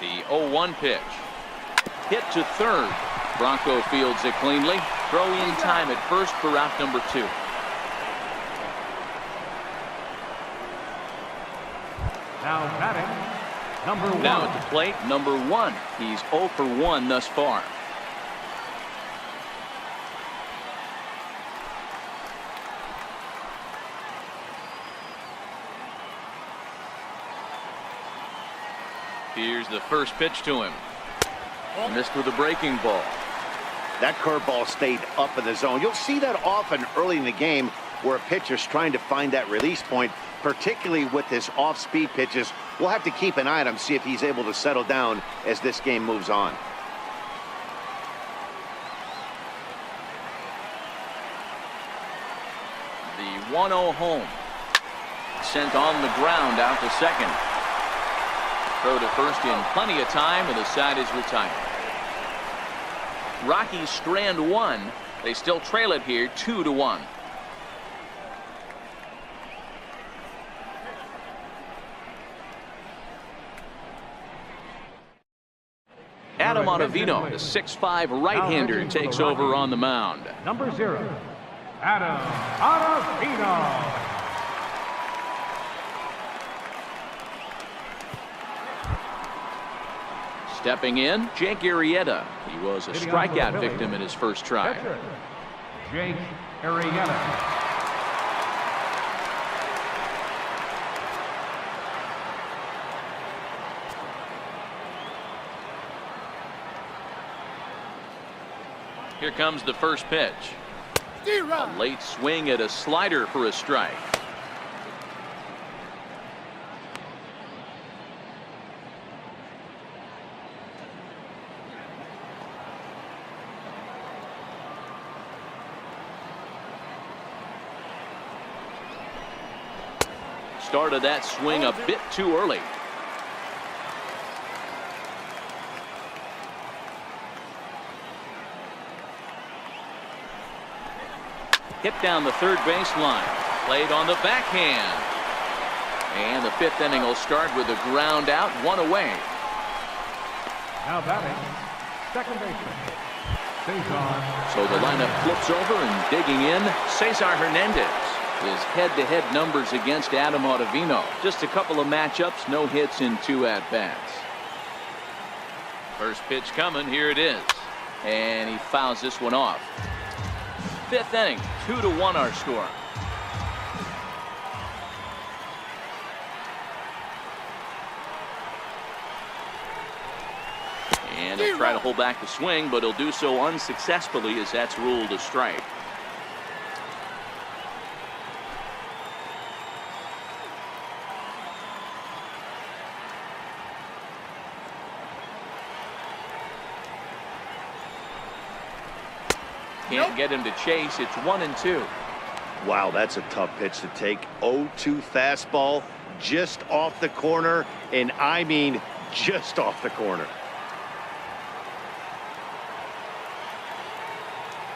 [SPEAKER 1] The 0-1 pitch. Hit to third. Bronco fields it cleanly. Throw in time at first for out number 2.
[SPEAKER 4] Now batting, number 1.
[SPEAKER 1] Now at the plate, number 1. He's 0 for 1 thus far. Here's the first pitch to him. Missed with a breaking ball.
[SPEAKER 2] That curveball stayed up in the zone. You'll see that often early in the game where a pitcher's trying to find that release point, particularly with his off-speed pitches. We'll have to keep an eye on him, see if he's able to settle down as this game moves on.
[SPEAKER 1] The 1-0 home. Sent on the ground out to second. Throw to first in plenty of time, and the side is retired. Rockies strand 1. They still trail it here 2-1. Adam Ottavino, the 6'5" right-hander, takes over on the mound.
[SPEAKER 4] Number 0, Adam Ottavino.
[SPEAKER 1] Stepping in, Jake Arrieta. He was a strikeout victim in his first try.
[SPEAKER 4] Catcher, Jake Arrieta.
[SPEAKER 1] Here comes the first pitch. A late swing at a slider for a strike. Started that swing a bit too early. Hit down the third baseline. Played on the backhand. And the 5th inning will start with a ground out, 1 away.
[SPEAKER 4] Now batting, second baseman, Cesar.
[SPEAKER 1] So the lineup flips over, and digging in, Cesar Hernandez. His head-to-head numbers against Adam Ottavino. Just a couple of matchups, no hits in 2 at-bats. First pitch coming, here it is. And he fouls this one off. 5th inning, 2-1 our score. And he'll try to hold back the swing, but he'll do so unsuccessfully as that's ruled a strike. Can't get him to chase. It's 1-2.
[SPEAKER 2] Wow, that's a tough pitch to take. 0-2 fastball just off the corner, and I mean just off the corner.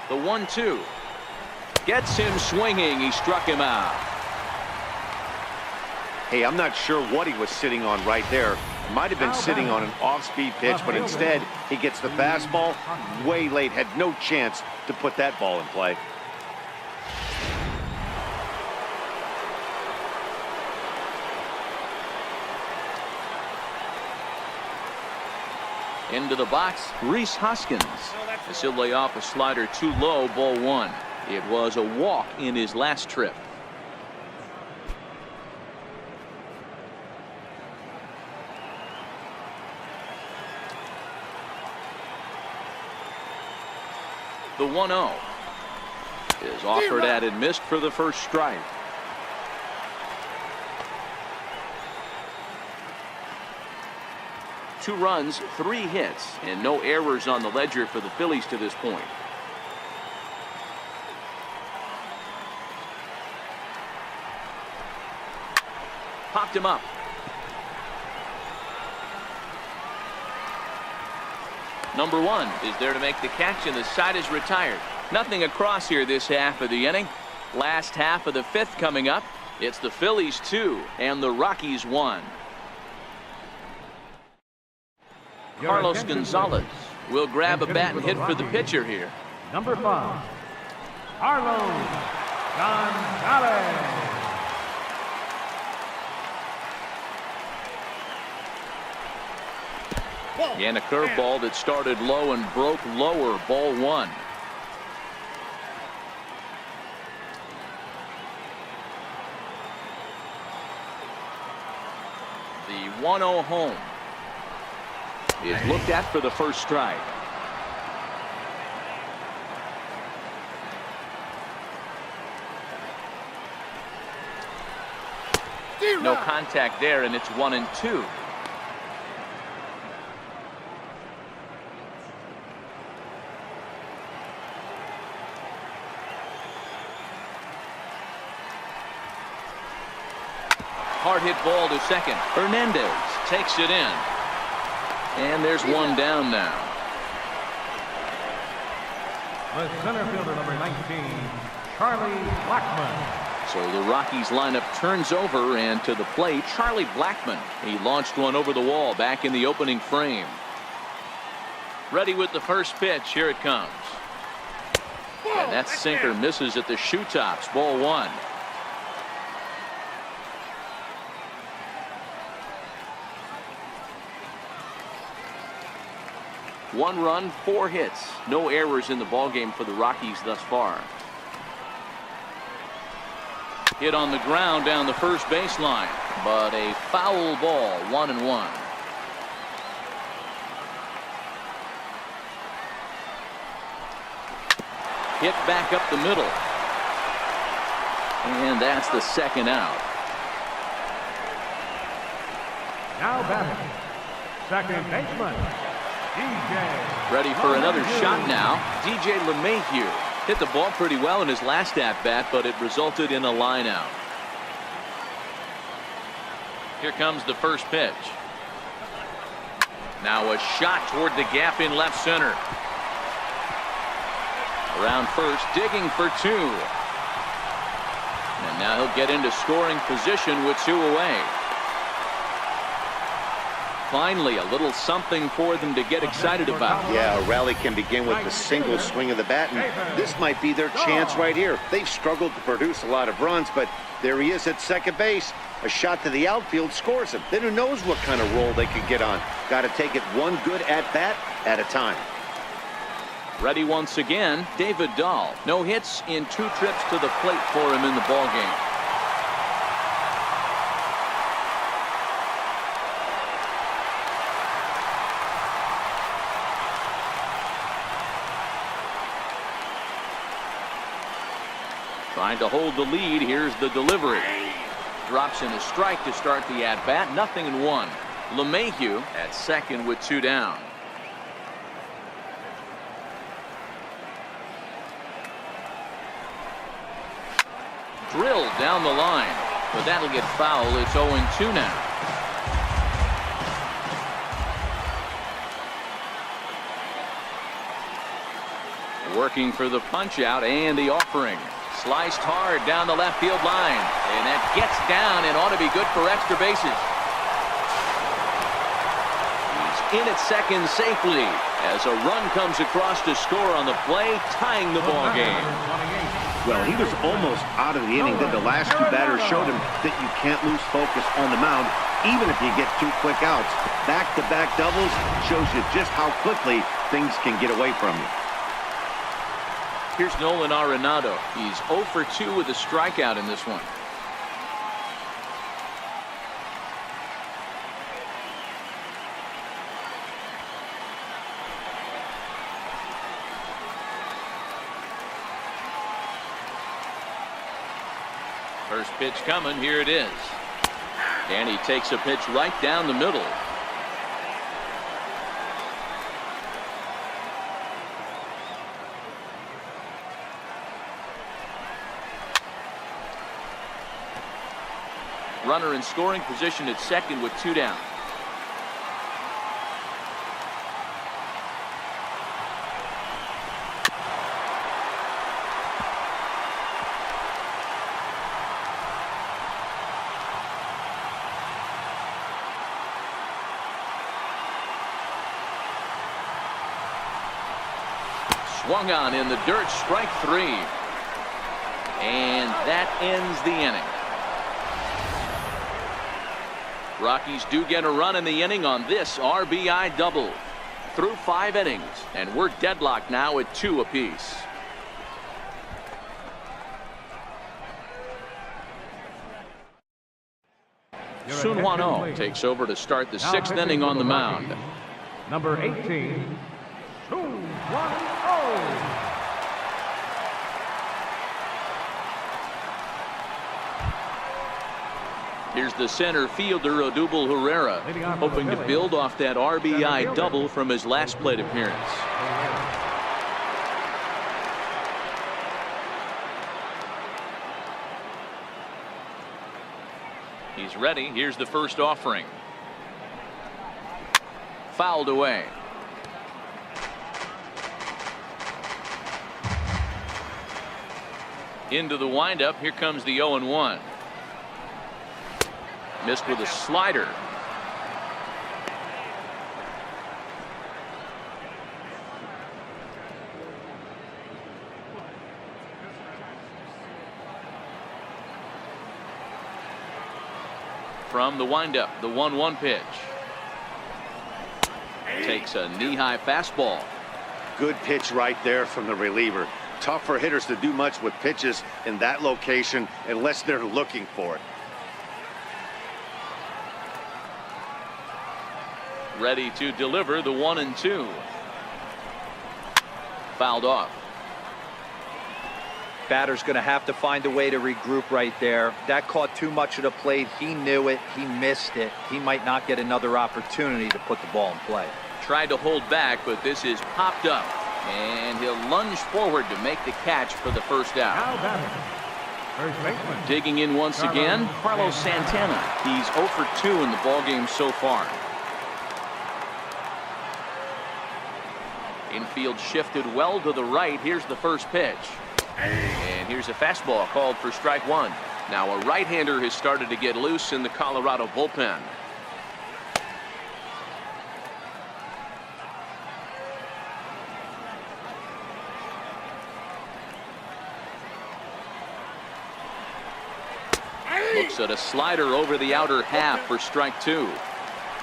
[SPEAKER 1] The 1-2 gets him swinging. He struck him out.
[SPEAKER 2] Hey, I'm not sure what he was sitting on right there. Might have been sitting on an off-speed pitch, but instead he gets the fastball way late. Had no chance to put that ball in play.
[SPEAKER 1] Into the box, Rhys Hoskins. As he'll lay off a slider too low, ball 1. It was a walk in his last trip. The 1-0 is offered at and missed for the first strike. 2 runs, 3 hits, and no errors on the ledger for the Phillies to this point. Popped him up. Number 1 is there to make the catch, and the side is retired. Nothing across here this half of the inning. Last half of the 5th coming up. It's the Phillies 2 and the Rockies 1. Carlos Gonzalez will grab a bat and hit for the pitcher here.
[SPEAKER 4] Number 5, Carlos Gonzalez.
[SPEAKER 1] And a curveball that started low and broke lower. Ball 1. The 1-0 home is looked at for the first strike. No contact there, and it's 1-2. Hard hit ball to second. Hernandez takes it in. And there's one down now.
[SPEAKER 4] The center fielder, number 19, Charlie Blackmon.
[SPEAKER 1] So the Rockies lineup turns over, and to the plate, Charlie Blackmon. He launched one over the wall back in the opening frame. Ready with the first pitch. Here it comes. And that sinker misses at the shoe tops. Ball 1. One run, 4 hits. No errors in the ballgame for the Rockies thus far. Hit on the ground down the first baseline, but a foul ball. 1-1. Hit back up the middle. And that's the second out.
[SPEAKER 4] Now batting, second baseman, DJ.
[SPEAKER 1] Ready for another shot now. DJ LeMahieu hit the ball pretty well in his last at-bat, but it resulted in a line out. Here comes the first pitch. Now a shot toward the gap in left center. Around first, digging for 2. And now he'll get into scoring position with 2 away. Finally, a little something for them to get excited about.
[SPEAKER 2] Yeah, a rally can begin with the single swing of the bat, and this might be their chance right here. They've struggled to produce a lot of runs, but there he is at second base. A shot to the outfield scores him. Then who knows what kind of roll they could get on. Got to take it one good at-bat at a time.
[SPEAKER 1] Ready once again, David Dahl. No hits in 2 trips to the plate for him in the ballgame. Trying to hold the lead. Here's the delivery. Drops in a strike to start the at-bat. 0-1. LeMahieu at second with 2 down. Drilled down the line, but that'll get foul. It's 0-2 now. Working for the punch out and the offering. Sliced hard down the left field line, and that gets down and ought to be good for extra bases. He's in at second safely as a run comes across to score on the play, tying the ball game.
[SPEAKER 2] Well, he was almost out of the inning. Then the last 2 batters showed him that you can't lose focus on the mound, even if you get 2 quick outs. Back-to-back doubles shows you just how quickly things can get away from you.
[SPEAKER 1] Here's Nolan Arenado. He's 0 for 2 with a strikeout in this one. First pitch coming. Here it is. And he takes a pitch right down the middle. Runner in scoring position at second with 2 down. Swung on in the dirt, strike 3. And that ends the inning. Rockies do get a run in the inning on this RBI double. Through 5 innings, and we're deadlocked now at 2 apiece. Sun Hwan-Oh takes over to start the 6th inning on the mound.
[SPEAKER 4] Number 18, Sun Hwan-Oh.
[SPEAKER 1] Here's the center fielder, Odubel Herrera, hoping to build off that RBI double from his last plate appearance. He's ready. Here's the first offering. Fouled away. Into the windup. Here comes the 0-1. Missed with a slider. From the windup, the 1-1 pitch. Takes a knee-high fastball.
[SPEAKER 2] Good pitch right there from the reliever. Tough for hitters to do much with pitches in that location unless they're looking for it.
[SPEAKER 1] Ready to deliver the 1-2. Fouled off.
[SPEAKER 3] Batter's going to have to find a way to regroup right there. That caught too much of the plate. He knew it. He missed it. He might not get another opportunity to put the ball in play.
[SPEAKER 1] Tried to hold back, but this is popped up. And he'll lunge forward to make the catch for the first out.
[SPEAKER 4] Now batting, first baseman.
[SPEAKER 1] Digging in once again, Carlos Santana. He's 0 for 2 in the ballgame so far. Infield shifted well to the right. Here's the first pitch. And here's a fastball called for strike 1. Now a right-hander has started to get loose in the Colorado bullpen. Looks at a slider over the outer half for strike 2.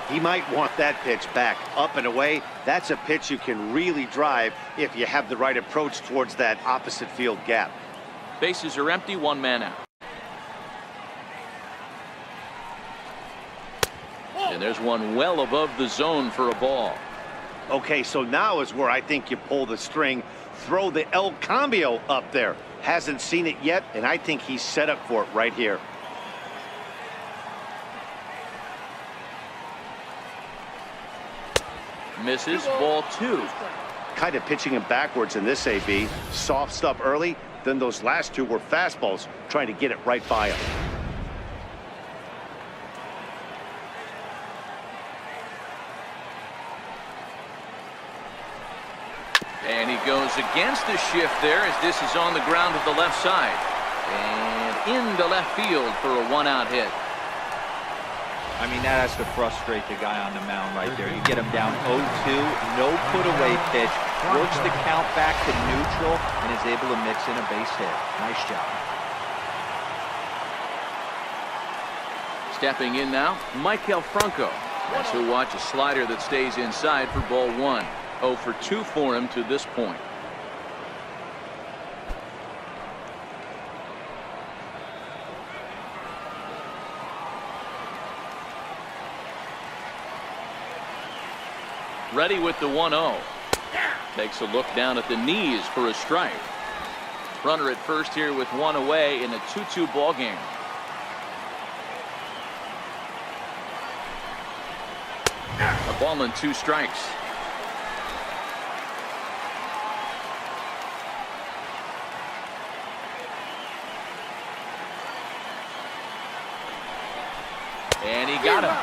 [SPEAKER 2] He might want that pitch back up and away. That's a pitch you can really drive if you have the right approach towards that opposite field gap.
[SPEAKER 1] Bases are empty, 1 man out. And there's one well above the zone for a ball.
[SPEAKER 2] Okay, so now is where I think you pull the string. Throw the El Cambio up there. Hasn't seen it yet, and I think he's set up for it right here.
[SPEAKER 1] Misses, ball 2.
[SPEAKER 2] Kind of pitching him backwards in this AB. Soft stuff early, then those last 2 were fastballs, trying to get it right by him.
[SPEAKER 1] And he goes against the shift there as this is on the ground to the left side. And into left field for a 1-out hit.
[SPEAKER 3] I mean, that has to frustrate the guy on the mound right there. You get him down 0-2, no put-away pitch, works the count back to neutral, and is able to mix in a base hit. Nice job.
[SPEAKER 1] Stepping in now, Michael Franco. As he'll watch a slider that stays inside for ball 1. 0 for 2 for him to this point. Ready with the 1-0. Takes a look down at the knees for a strike. Runner at first here with 1 away in a 2-2 ball game. A ball and 2 strikes. got him.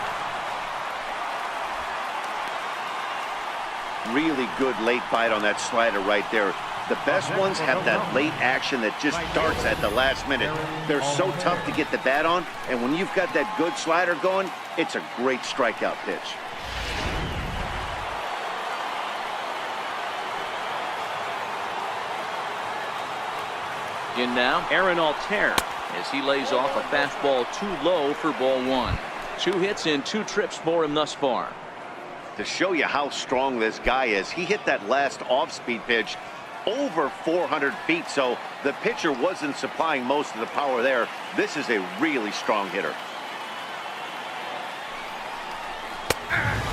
[SPEAKER 2] Really good late bite on that slider right there. The best ones have that late action that just starts at the last minute. They're so tough to get the bat on, and when you've got that good slider going, it's a great strikeout pitch.
[SPEAKER 1] In now, Aaron Altair, as he lays off a fastball too low for ball one. 2 hits in 2 trips for him thus far.
[SPEAKER 2] To show you how strong this guy is, he hit that last off-speed pitch over 400 feet, so the pitcher wasn't supplying most of the power there. This is a really strong hitter.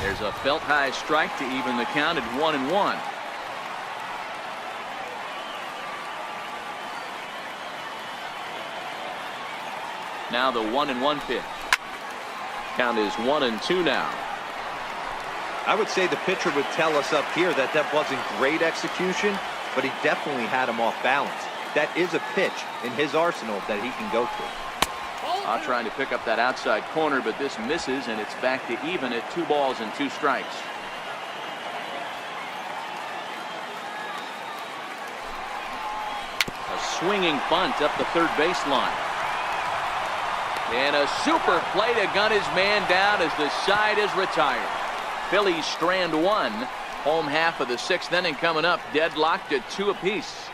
[SPEAKER 1] There's a belt high strike to even the count at 1-1. Now the 1-1 pitch. Count is 1-2 now.
[SPEAKER 3] I would say the pitcher would tell us up here that that wasn't great execution, but he definitely had him off balance. That is a pitch in his arsenal that he can go to.
[SPEAKER 1] Trying to pick up that outside corner, but this misses, and it's back to even at 2 balls and 2 strikes. A swinging bunt up the third baseline. And a super play to gun his man down as the side is retired. Phillies strand 1. Home half of the 6th inning coming up, deadlocked at 2 apiece.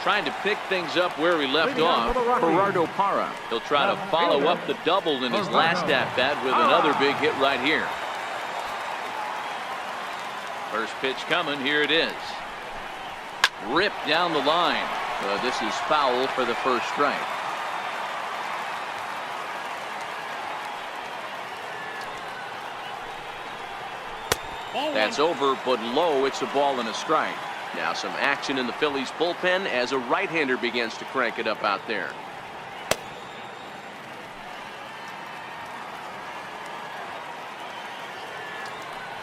[SPEAKER 1] Trying to pick things up where we left off, Gerardo Parra. He'll try to follow up the double in his last at-bat with another big hit right here. First pitch coming, here it is. Ripped down the line. This is foul for the first strike. That's over, but low. It's a ball and a strike. Now some action in the Phillies bullpen as a right-hander begins to crank it up out there.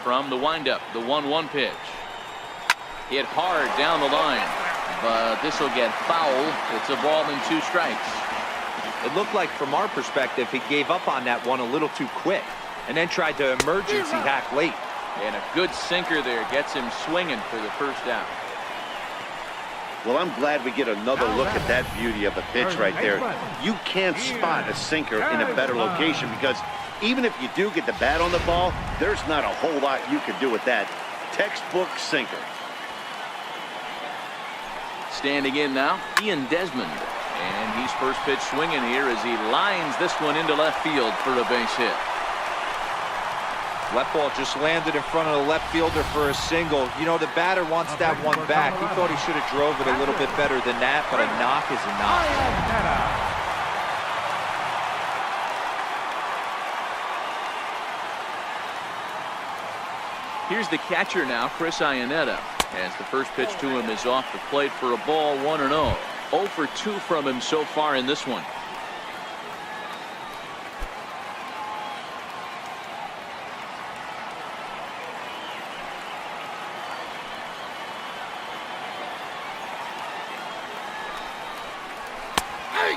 [SPEAKER 1] From the windup, the 1-1 pitch. Hit hard down the line, but this will get foul. It's a ball and 2 strikes.
[SPEAKER 3] It looked like from our perspective he gave up on that one a little too quick and then tried to emergency hack late.
[SPEAKER 1] And a good sinker there gets him swinging for the first out.
[SPEAKER 2] Well, I'm glad we get another look at that beauty of a pitch right there. You can't spot a sinker in a better location because even if you do get the bat on the ball, there's not a whole lot you can do with that. Textbook sinker.
[SPEAKER 1] Standing in now, Ian Desmond. And he's first pitch swinging here as he lines this one into left field for a base hit.
[SPEAKER 3] Left ball just landed in front of the left fielder for a single. You know, the batter wants that one back. He thought he should have drove it a little bit better than that, but a knock is a knock.
[SPEAKER 1] Here's the catcher now, Chris Iannetta, as the first pitch to him is off the plate for a ball, 1-0. 0 for 2 from him so far in this one.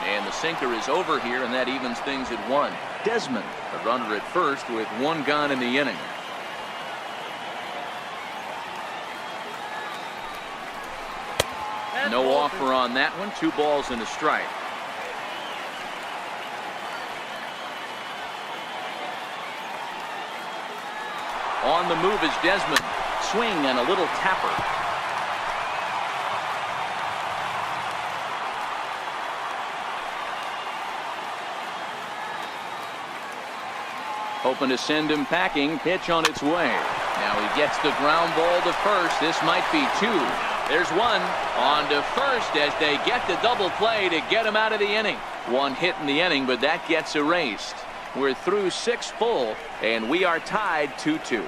[SPEAKER 1] And the sinker is over here, and that evens things at 1. Desmond, a runner at first with 1 gone in the inning. No offer on that one. 2 balls and a strike. On the move is Desmond. Swing and a little tapper. Hoping to send him packing. Pitch on its way. Now he gets the ground ball to first. This might be 2. There's 1 on to first as they get the double play to get him out of the inning. 1 hit in the inning, but that gets erased. We're through 6 full, and we are tied 2-2.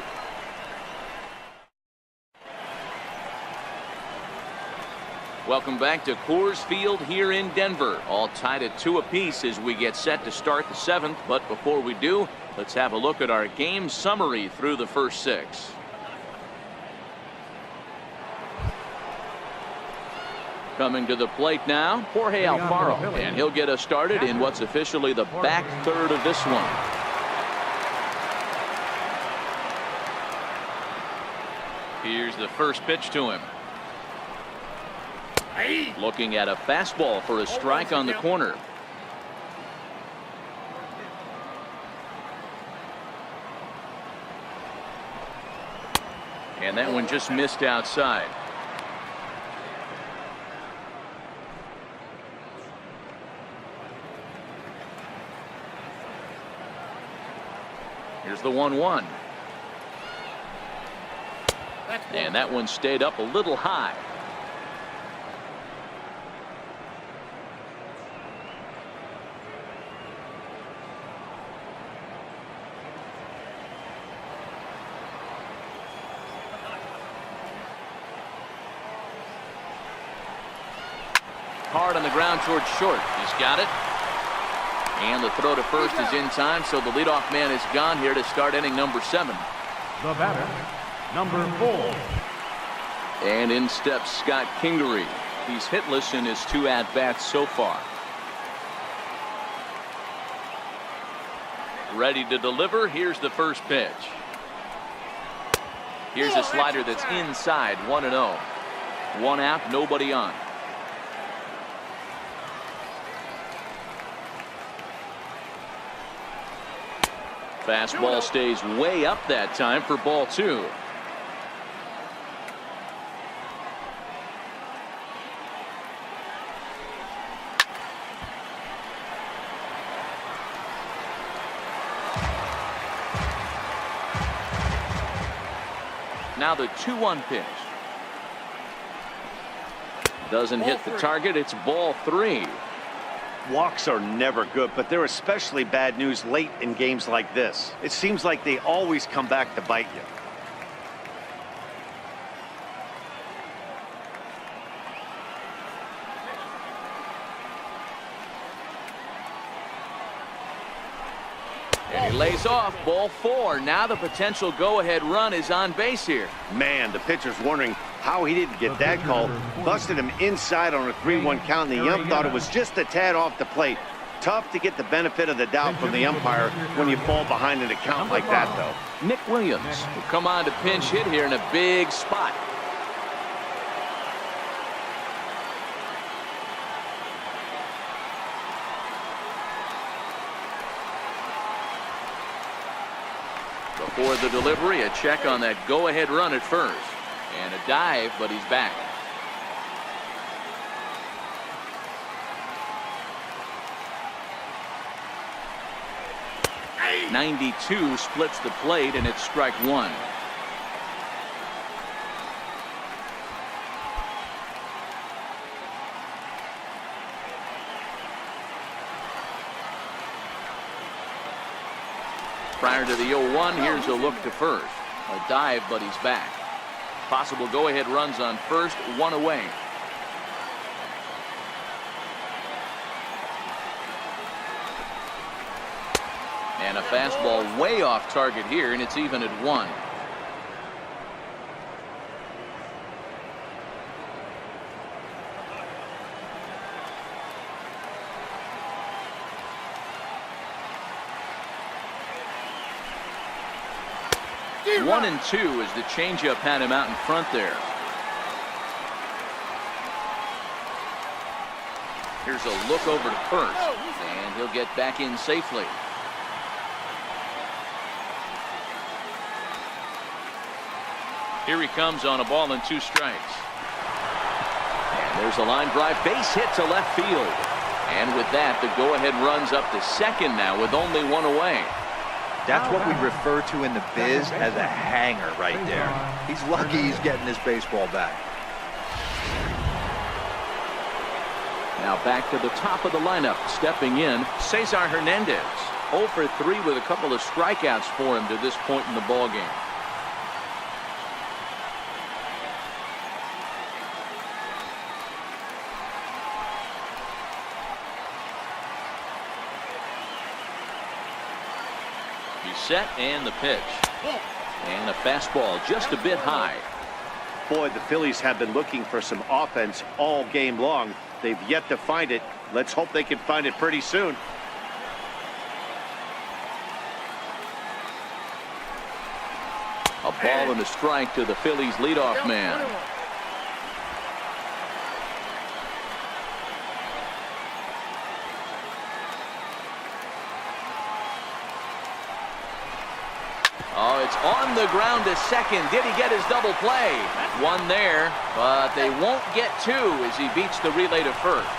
[SPEAKER 1] Welcome back to Coors Field here in Denver. All tied at 2 apiece as we get set to start the 7th. But before we do, let's have a look at our game summary through the first 6. Coming to the plate now, Jorge Alfaro, and he'll get us started in what's officially the back third of this one. Here's the first pitch to him. Looking at a fastball for a strike on the corner. And that one just missed outside. Here's the 1-1. And that one stayed up a little high. Hard on the ground towards short. He's got it. And the throw to first is in time, so the leadoff man is gone here to start inning number 7.
[SPEAKER 4] The batter, number 4.
[SPEAKER 1] And in steps Scott Kingery. He's hitless in his 2 at-bats so far. Ready to deliver. Here's the first pitch. Here's a slider that's inside, 1-0. 1 out, nobody on. Fastball stays way up that time for ball 2. Now the 2-1 pitch. Doesn't hit the target. It's ball 3.
[SPEAKER 2] Walks are never good, but they're especially bad news late in games like this. It seems like they always come back to bite you.
[SPEAKER 1] And he lays off, ball 4. Now the potential go-ahead run is on base here.
[SPEAKER 2] Man, the pitcher's wondering how he didn't get that call. Busted him inside on a 3-1 count, and the ump thought it was just a tad off the plate. Tough to get the benefit of the doubt from the umpire when you fall behind in a count like that, though.
[SPEAKER 1] Nick Williams will come on to pinch hit here in a big spot. Before the delivery, a check on that go-ahead run at first. And a dive, but he's back. .92 splits the plate, and it's strike 1. Prior to the 0-1, here's a look to first. A dive, but he's back. Possible go-ahead runs on first, 1 away. And a fastball way off target here, and it's even at 1. One and 2 as the changeup had him out in front there. Here's a look over to first, and he'll get back in safely. Here he comes on a ball and 2 strikes. And there's a line drive base hit to left field. And with that, the go-ahead runs up to second now with only 1 away.
[SPEAKER 3] That's what we refer to in the biz as a hanger right there. He's lucky he's getting his baseball back.
[SPEAKER 1] Now back to the top of the lineup. Stepping in, Cesar Hernandez. 0 for 3 with a couple of strikeouts for him to this point in the ballgame. Set and the pitch. And a fastball just a bit high.
[SPEAKER 2] Boy, the Phillies have been looking for some offense all game long. They've yet to find it. Let's hope they can find it pretty soon.
[SPEAKER 1] A ball and a strike to the Phillies leadoff man. Oh, it's on the ground to second. Did he get his double play? One there, but they won't get two as he beats the relay to first.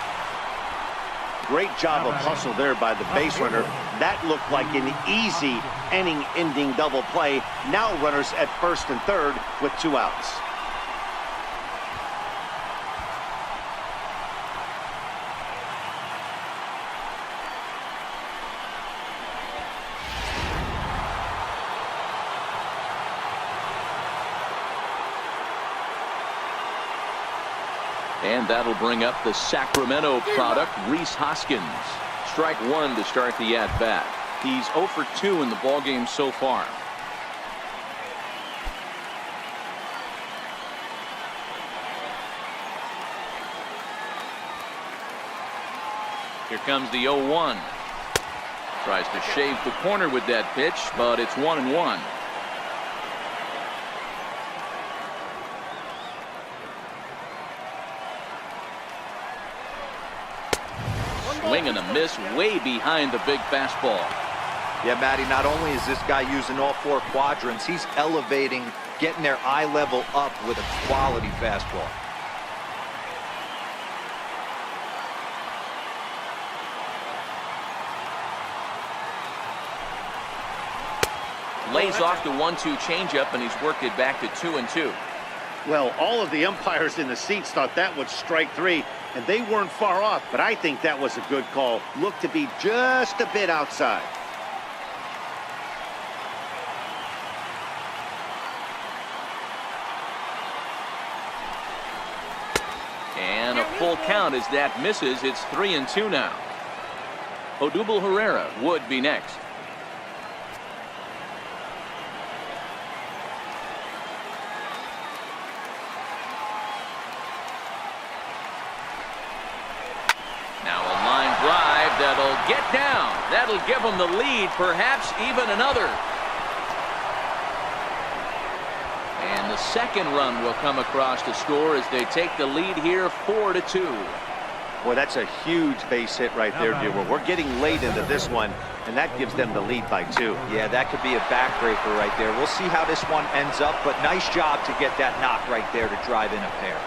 [SPEAKER 2] Great job of hustle there by the base runner. That looked like an easy inning-ending double play. Now runners at first and third with 2 outs.
[SPEAKER 1] And that'll bring up the Sacramento product, Rhys Hoskins. Strike one to start the at-bat. He's 0 for 2 in the ballgame so far. Here comes the 0-1. Tries to shave the corner with that pitch, but it's 1-1. Swing and a miss way behind the big fastball.
[SPEAKER 3] Yeah, Matty, not only is this guy using all 4 quadrants, he's elevating, getting their eye level up with a quality fastball.
[SPEAKER 1] Lays off the 1-2 changeup, and he's worked it back to 2-2.
[SPEAKER 2] Well, all of the umpires in the seats thought that was strike 3, and they weren't far off, but I think that was a good call. Looked to be just a bit outside.
[SPEAKER 1] And a full count as that misses. It's 3-2 now. Odubel Herrera would be next. That'll get down. That'll give them the lead, perhaps even another. And the second run will come across to score as they take the lead here 4-2.
[SPEAKER 2] Boy, that's a huge base hit right there, Dewar. We're getting late into this one, and that gives them the lead by 2.
[SPEAKER 3] Yeah, that could be a backbreaker right there. We'll see how this one ends up, but nice job to get that knock right there to drive in a pair.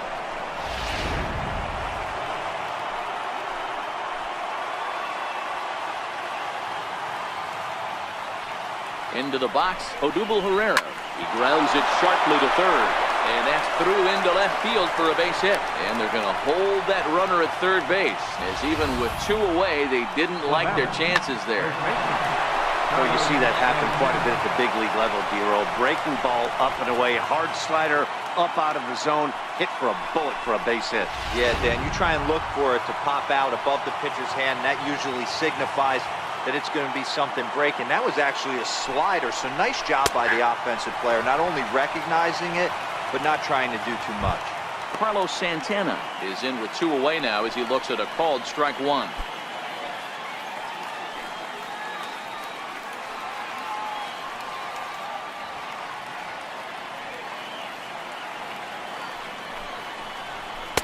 [SPEAKER 1] Into the box, Odubel Herrera. He grounds it sharply to third. And that's through into left field for a base hit. And they're going to hold that runner at third base, as even with 2 away, they didn't like their chances there.
[SPEAKER 2] Oh, you see that happen quite a bit at the big league level, D-Roll. Breaking ball up and away, hard slider up out of the zone, hit for a bullet for a base hit.
[SPEAKER 3] Yeah, Dan, you try and look for it to pop out above the pitcher's hand. That usually signifies that it's going to be something breaking. That was actually a slider, so nice job by the offensive player, not only recognizing it, but not trying to do too much.
[SPEAKER 1] Carlos Santana is in with 2 away now as he looks at a called strike 1.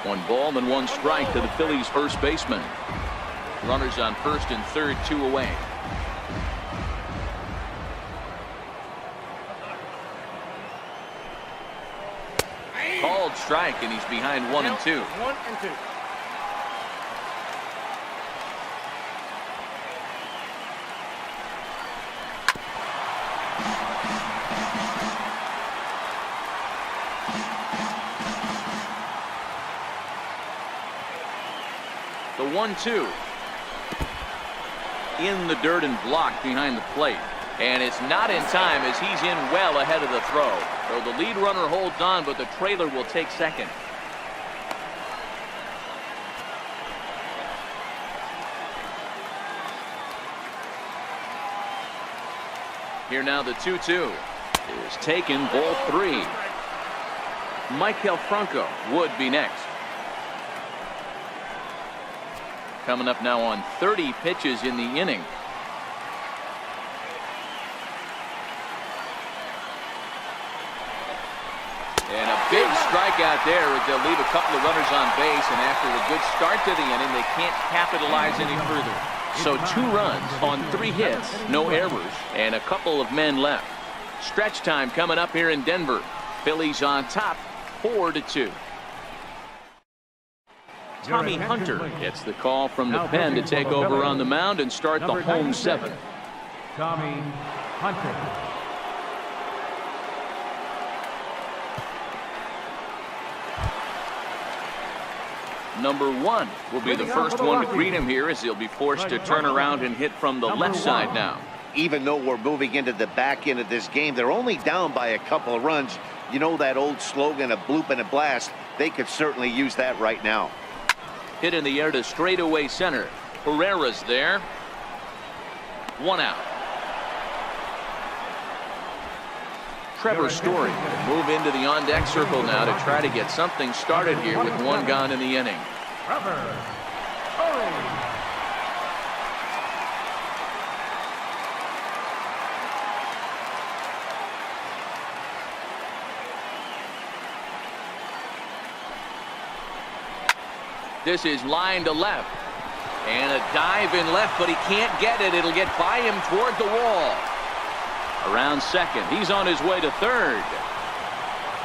[SPEAKER 1] One ball and 1 strike to the Phillies first baseman. Runners on first and third, 2 away. Called strike, and he's behind 1-2.
[SPEAKER 4] 1-2.
[SPEAKER 1] The 1-2. In the dirt and blocked behind the plate. And it's not in time as he's in well ahead of the throw. So the lead runner holds on, but the trailer will take second. Here now the 2-2 is taken, ball 3. Michael Franco would be next. Coming up now on 30 pitches in the inning. And a big strikeout there as they'll leave a couple of runners on base, and after a good start to the inning, they can't capitalize any further. So 2 runs on 3 hits, no errors, and a couple of men left. Stretch time coming up here in Denver. Phillies on top, 4-2. Tommy Hunter gets the call from the pen to take over on the mound and start the home 7th.
[SPEAKER 4] Tommy Hunter.
[SPEAKER 1] Number 1 will be the first one to greet him here, as he'll be forced to turn around and hit from the left side now.
[SPEAKER 2] Even though we're moving into the back end of this game, they're only down by a couple of runs. You know that old slogan, a bloop and a blast? They could certainly use that right now.
[SPEAKER 1] Hit in the air to straightaway center. Herrera's there. 1 out. Trevor Story will move into the on-deck circle now to try to get something started here with 1 gone in the inning.
[SPEAKER 4] Trevor Story.
[SPEAKER 1] This is line to left. And a dive in left, but he can't get it. It'll get by him toward the wall. Around second. He's on his way to third.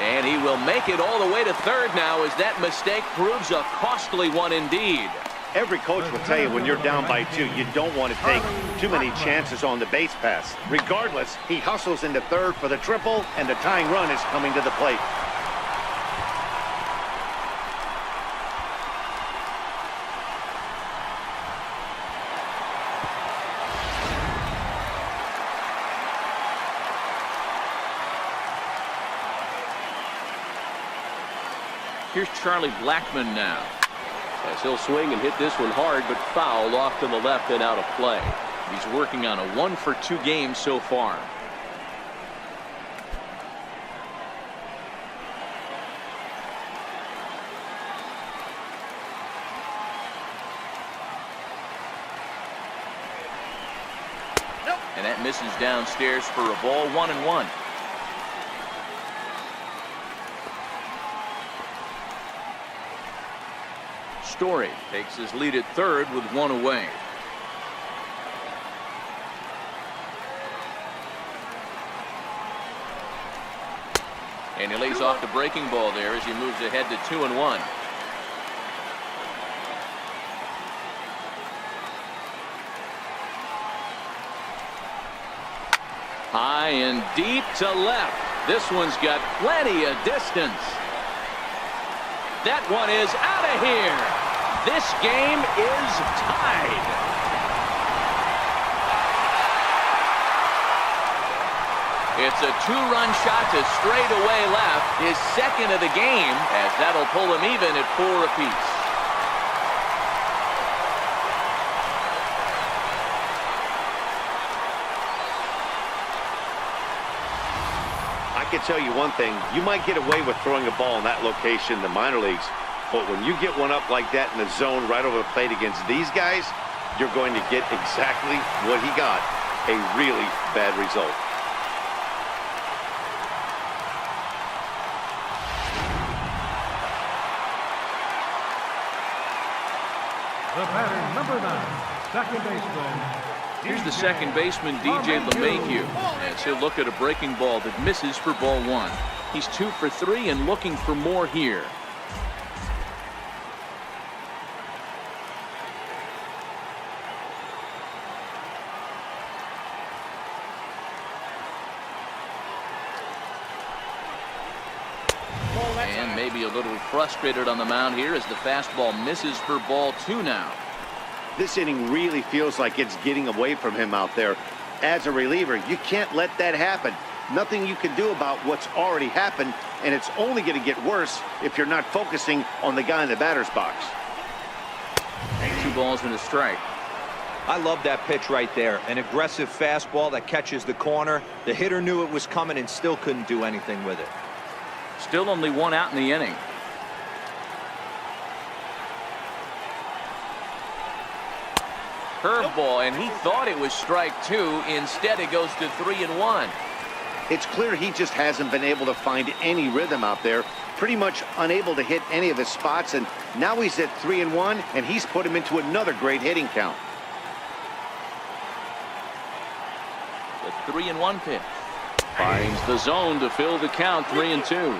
[SPEAKER 1] And he will make it all the way to third now, as that mistake proves a costly one indeed.
[SPEAKER 2] Every coach will tell you when you're down by 2, you don't want to take too many chances on the base pass. Regardless, he hustles into third for the triple, and the tying run is coming to the plate.
[SPEAKER 1] Here's Charlie Blackmon now.
[SPEAKER 5] As he'll swing and hit this one hard, but foul off to the left and out of play.
[SPEAKER 1] He's working on a 1-for-2 game so far. And that misses downstairs for a ball. 1-1. Story takes his lead at third with 1 away. And he lays off the breaking ball there as he moves ahead to 2-1. High and deep to left. This one's got plenty of distance. That one is out of here. This game is tied. It's a 2-run shot to straightaway left, his second of the game, as that'll pull him even at 4 apiece.
[SPEAKER 2] I can tell you one thing, you might get away with throwing a ball in that location in the minor leagues, but when you get one up like that in the zone right over the plate against these guys, you're going to get exactly what he got, a really bad result.
[SPEAKER 4] The batter, number 9, second baseman.
[SPEAKER 1] Here's the second baseman, DJ LeMahieu, as he'll look at a breaking ball that misses for ball 1. He's 2 for 3 and looking for more here. And maybe a little frustrated on the mound here as the fastball misses for ball 2 now.
[SPEAKER 2] This inning really feels like it's getting away from him out there. As a reliever, you can't let that happen. Nothing you can do about what's already happened, and it's only going to get worse if you're not focusing on the guy in the batter's box.
[SPEAKER 1] 2 balls and a strike.
[SPEAKER 3] I love that pitch right there. An aggressive fastball that catches the corner. The hitter knew it was coming and still couldn't do anything with it.
[SPEAKER 1] Still only one out in the inning. Curveball, and he thought it was strike 2. Instead, it goes to 3-1.
[SPEAKER 2] It's clear he just hasn't been able to find any rhythm out there. Pretty much unable to hit any of his spots, and now he's at 3-1, and he's put him into another great hitting count.
[SPEAKER 1] The 3-1 pitch. Finds the zone to fill the count, 3-2.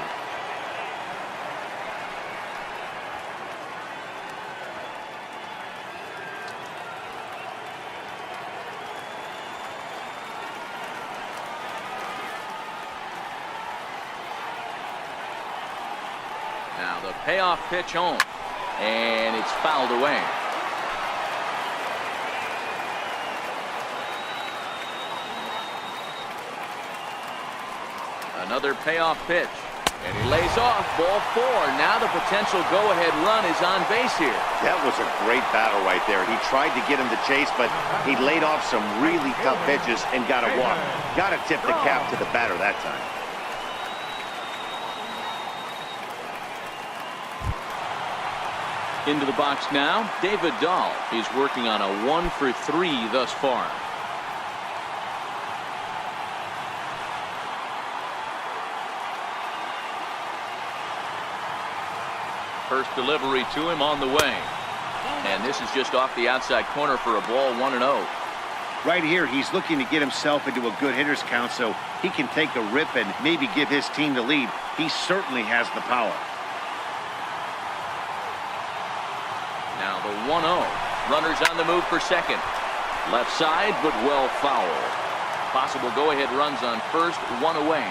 [SPEAKER 1] Now the payoff pitch home, and it's fouled away. Another payoff pitch, and he lays off, ball 4. Now the potential go-ahead run is on base here.
[SPEAKER 2] That was a great battle right there. He tried to get him to chase, but he laid off some really tough pitches and got a walk. Got to tip the cap to the batter that time.
[SPEAKER 1] Into the box now, David Dahl. He's working on a 1-for-3 thus far. First delivery to him on the way. And this is just off the outside corner for a ball, 1-0.
[SPEAKER 2] Right here, he's looking to get himself into a good hitter's count so he can take a rip and maybe give his team the lead. He certainly has the power.
[SPEAKER 1] Now the 1-0. Runners on the move for second. Left side, but well foul. Possible go-ahead runs on first, 1 away.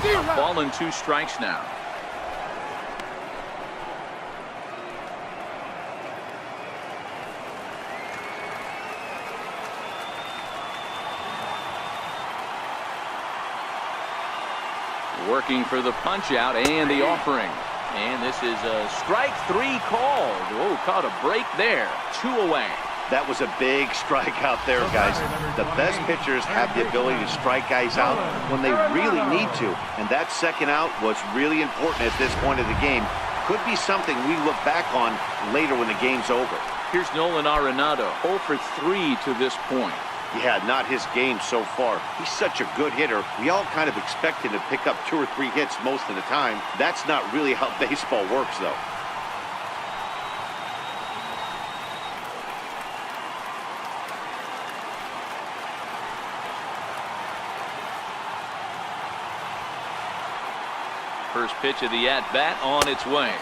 [SPEAKER 1] A ball and 2 strikes now. Working for the punch out and the offering. And this is a strike 3 called. Oh, caught a break there. 2 away.
[SPEAKER 2] That was a big strikeout there, guys. The best pitchers have the ability to strike guys out when they really need to. And that second out was really important at this point of the game. Could be something we look back on later when the game's over.
[SPEAKER 1] Here's Nolan Arenado, 0 for 3 to this point.
[SPEAKER 2] Yeah, not his game so far. He's such a good hitter. We all kind of expect him to pick up 2 or 3 hits most of the time. That's not really how baseball works, though.
[SPEAKER 1] First pitch of the at-bat on its way.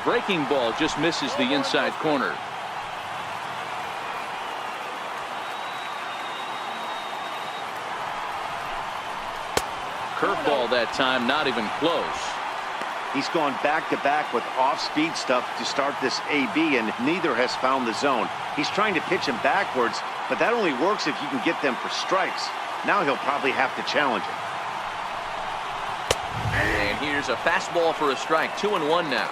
[SPEAKER 1] Breaking ball just misses the inside corner. Curveball that time, not even close.
[SPEAKER 2] He's gone back-to-back with off-speed stuff to start this AB, and neither has found the zone. He's trying to pitch him backwards, but that only works if you can get them for strikes. Now he'll probably have to challenge him.
[SPEAKER 1] And here's a fastball for a strike. 2-1 now.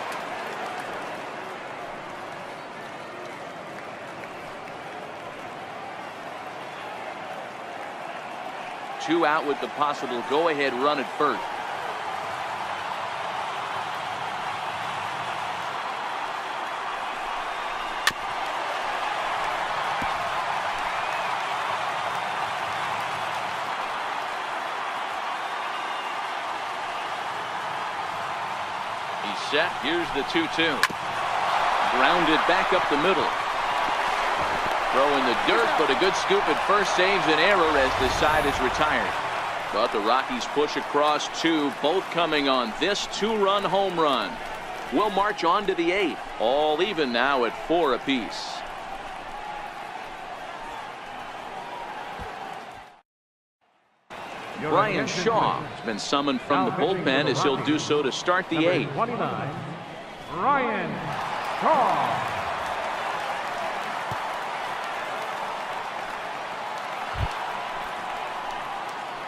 [SPEAKER 1] Two out with the possible go-ahead run at first. He's set. Here's the 2-2. Grounded back up the middle. Throw in the dirt, but a good scoop at first saves an error as the side is retired. But the Rockies push across 2, both coming on this 2-run home run. We'll march on to the 8th, all even now at 4 apiece. Brian Shaw has been summoned from the bullpen as he'll do so to start the 8th.
[SPEAKER 4] 29, Brian Shaw.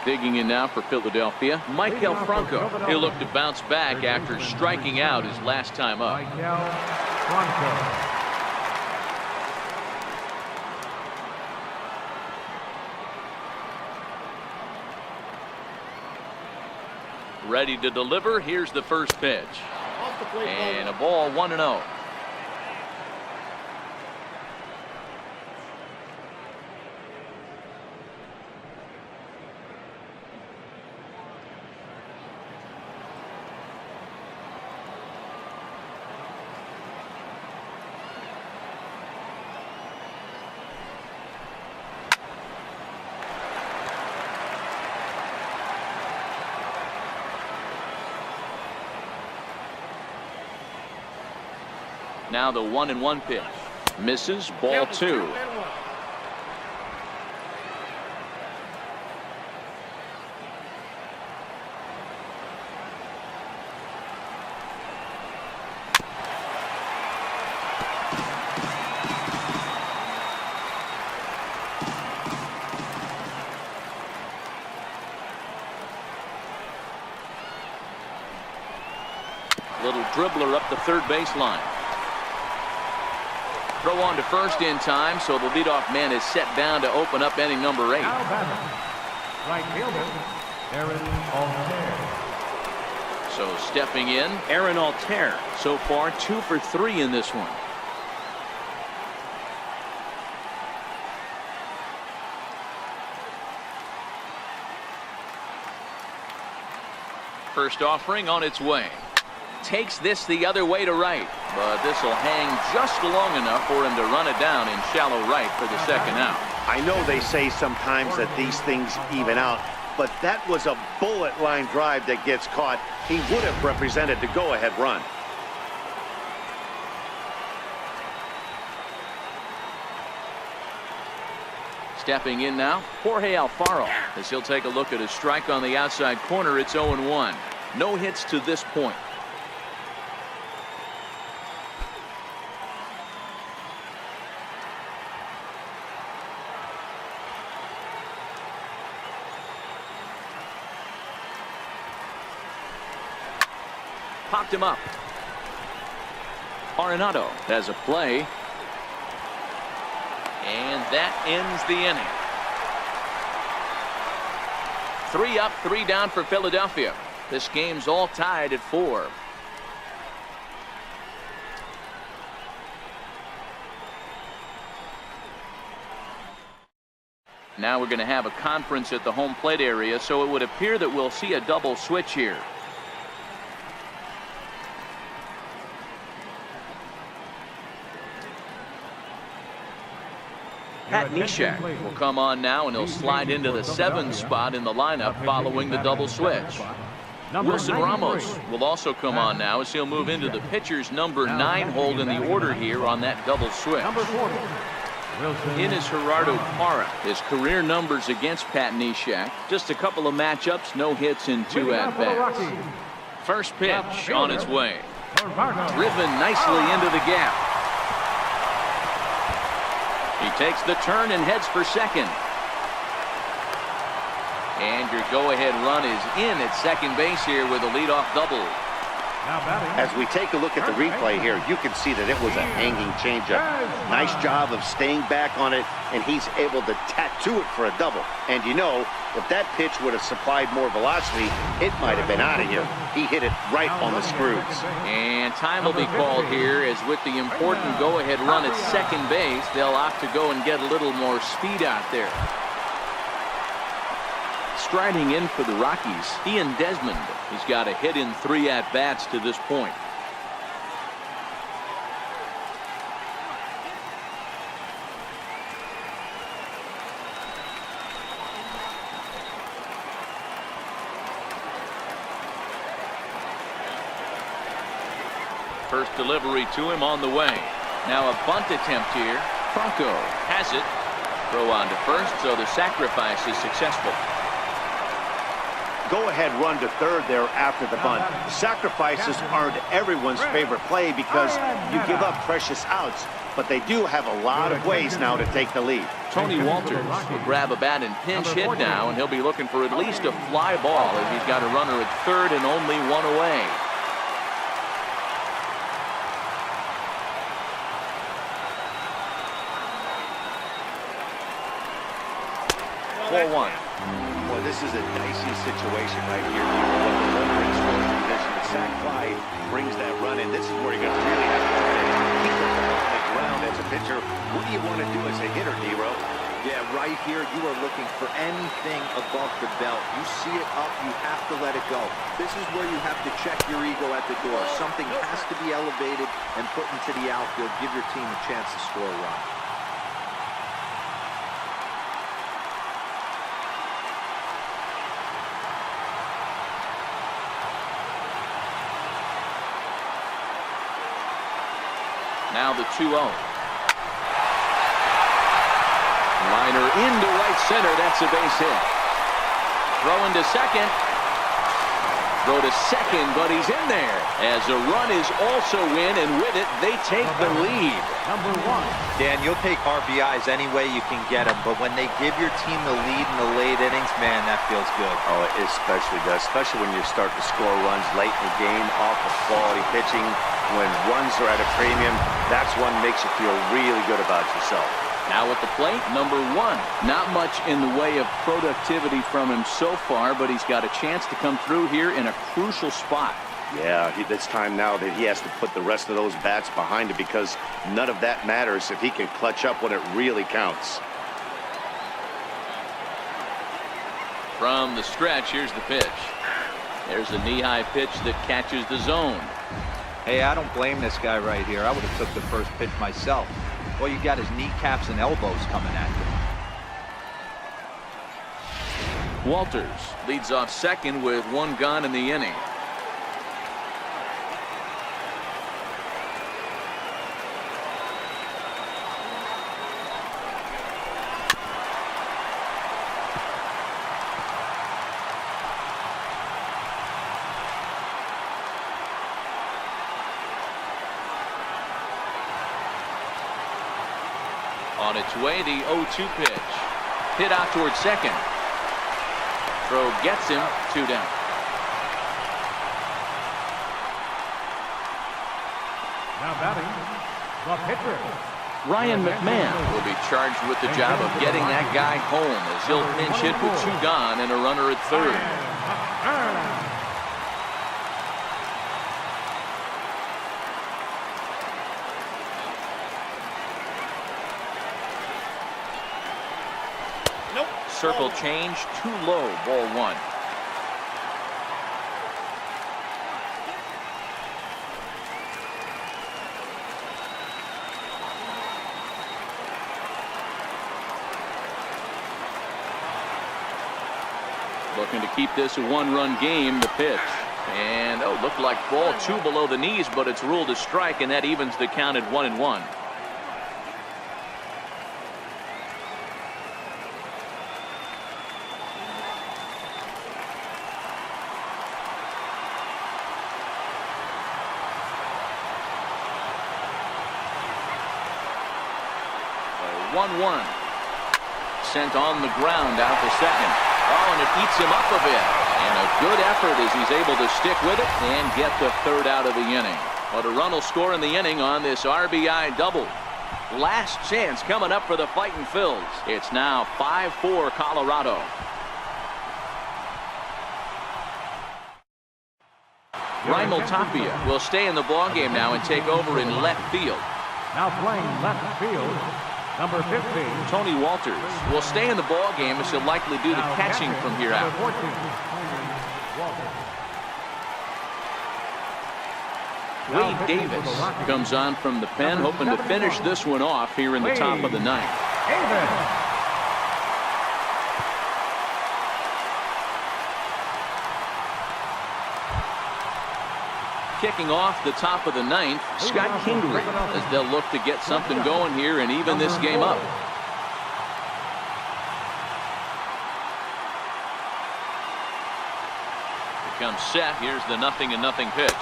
[SPEAKER 1] Digging in now for Philadelphia, Michael Franco. He'll look to bounce back after striking out his last time up.
[SPEAKER 4] Michael Franco.
[SPEAKER 1] Ready to deliver. Here's the first pitch. And a ball, 1-0. Now the 1-1 pitch. Misses. Ball 2. Little dribbler up the third baseline. Throw on to first in time, so the leadoff man is set down to open up inning number 8.
[SPEAKER 4] Now batting, right fielder, Aaron Altair.
[SPEAKER 1] So stepping in, Aaron Altair. So far 2 for 3 in this one. First offering on its way. Takes this the other way to right, but this will hang just long enough for him to run it down in shallow right for the second out.
[SPEAKER 2] I know they say sometimes that these things even out, but that was a bullet line drive that gets caught. He would have represented the go-ahead run.
[SPEAKER 1] Stepping in now, Jorge Alfaro, as he'll take a look at a strike on the outside corner. It's 0-1. No hits to this point. Popped him up. Arenado has a play. And that ends the inning. 3 up, 3 down for Philadelphia. This game's all tied at 4. Now we're going to have a conference at the home plate area, so it would appear that we'll see a double switch here. Pat Neshek will come on now, and he'll slide into the 7th spot in the lineup following the double switch. Wilson Ramos will also come on now, as he'll move into the pitcher's number 9 hold in the order here on that double switch. In is Gerardo Parra. His career numbers against Pat Neshek, just a couple of matchups, no hits in 2 at-bats. First pitch on its way. Driven nicely into the gap. He takes the turn and heads for second. And your go-ahead run is in at second base here with a leadoff double.
[SPEAKER 2] As we take a look at the replay here, you can see that it was a hanging changeup. Nice job of staying back on it, and he's able to tattoo it for a double. And you know, if that pitch would have supplied more velocity, it might have been out of here. He hit it right on the screws.
[SPEAKER 1] And time will be called here, as with the important go-ahead run at second base, they'll opt to go and get a little more speed out there. Striding in for the Rockies, Ian Desmond. He's got a hit in 3 at-bats to this point. First delivery to him on the way. Now a bunt attempt here. Franco has it. Throw on to first, so the sacrifice is successful.
[SPEAKER 2] Go-ahead run to third there after the bunt. Sacrifices aren't everyone's favorite play because you give up precious outs, but they do have a lot of ways now to take the lead.
[SPEAKER 1] Tony Walters will grab a bat and pinch hit now, and he'll be looking for at least a fly ball, as he's got a runner at third and only 1 away. Ball 1.
[SPEAKER 2] Well, this is a dicey situation right here. What the runner sac fly brings that run in. This is where you're going to really have to try to keep the ball on the ground as a pitcher. What do you want to do as a hitter, Nero?
[SPEAKER 3] Yeah, right here, you are looking for anything above the belt. You see it up, you have to let it go. This is where you have to check your ego at the door. Something has to be elevated and put into the outfield. Give your team a chance to score a run.
[SPEAKER 1] Now the 2-0. Liner into right center. That's a base hit. Throwing to second. Throw to second, but he's in there. As a run is also in, and with it, they take the lead.
[SPEAKER 4] Number 1.
[SPEAKER 3] Dan, you'll take RBIs any way you can get them, but when they give your team the lead in the late innings, man, that feels good.
[SPEAKER 2] Oh, it especially does, especially when you start to score runs late in the game off of quality pitching. When runs are at a premium, that's what makes you feel really good about yourself.
[SPEAKER 1] Now at the plate, number 1. Not much in the way of productivity from him so far, but he's got a chance to come through here in a crucial spot.
[SPEAKER 2] Yeah, it's time now that he has to put the rest of those bats behind it, because none of that matters if he can clutch up when it really counts.
[SPEAKER 1] From the stretch, here's the pitch. There's a knee-high pitch that catches the zone.
[SPEAKER 3] Hey, I don't blame this guy right here. I would have took the first pitch myself. All you got is kneecaps and elbows coming at you.
[SPEAKER 1] Walters leads off second with 1 gone in the inning. On its way, the 0-2 pitch. Hit out towards second. Throw gets him, 2 down.
[SPEAKER 4] Now batting, the pitcher.
[SPEAKER 1] Ryan McMahon will be charged with the job of getting that guy home, as he'll pinch hit with 2 gone and a runner at third. Circle change, too low, ball 1. Looking to keep this a 1-run game, the pitch. And, looked like ball 2 below the knees, but it's ruled a strike, and that evens the count at 1-1. So 1-1. Sent on the ground out to second. Oh, and it eats him up a bit. And a good effort as he's able to stick with it and get the third out of the inning. But a run will score in the inning on this RBI double. Last chance coming up for the Fightin' Phils. It's now 5-4 Colorado. Raimel Tapia will stay in the ballgame now and take over in left field.
[SPEAKER 4] Now playing left field, number 15.
[SPEAKER 1] Tony Walters will stay in the ballgame as he'll likely do the
[SPEAKER 4] Now
[SPEAKER 1] catching from here out.
[SPEAKER 4] number 14, Walters.
[SPEAKER 1] Wade Davis comes on from the pen, hoping to finish this one off here in the top of the ninth.
[SPEAKER 4] Davis.
[SPEAKER 1] Kicking off the top of the ninth, Scott Kingery, as they'll look to get something going here and even this game up. Comes set. Here's the 0-0 pitch.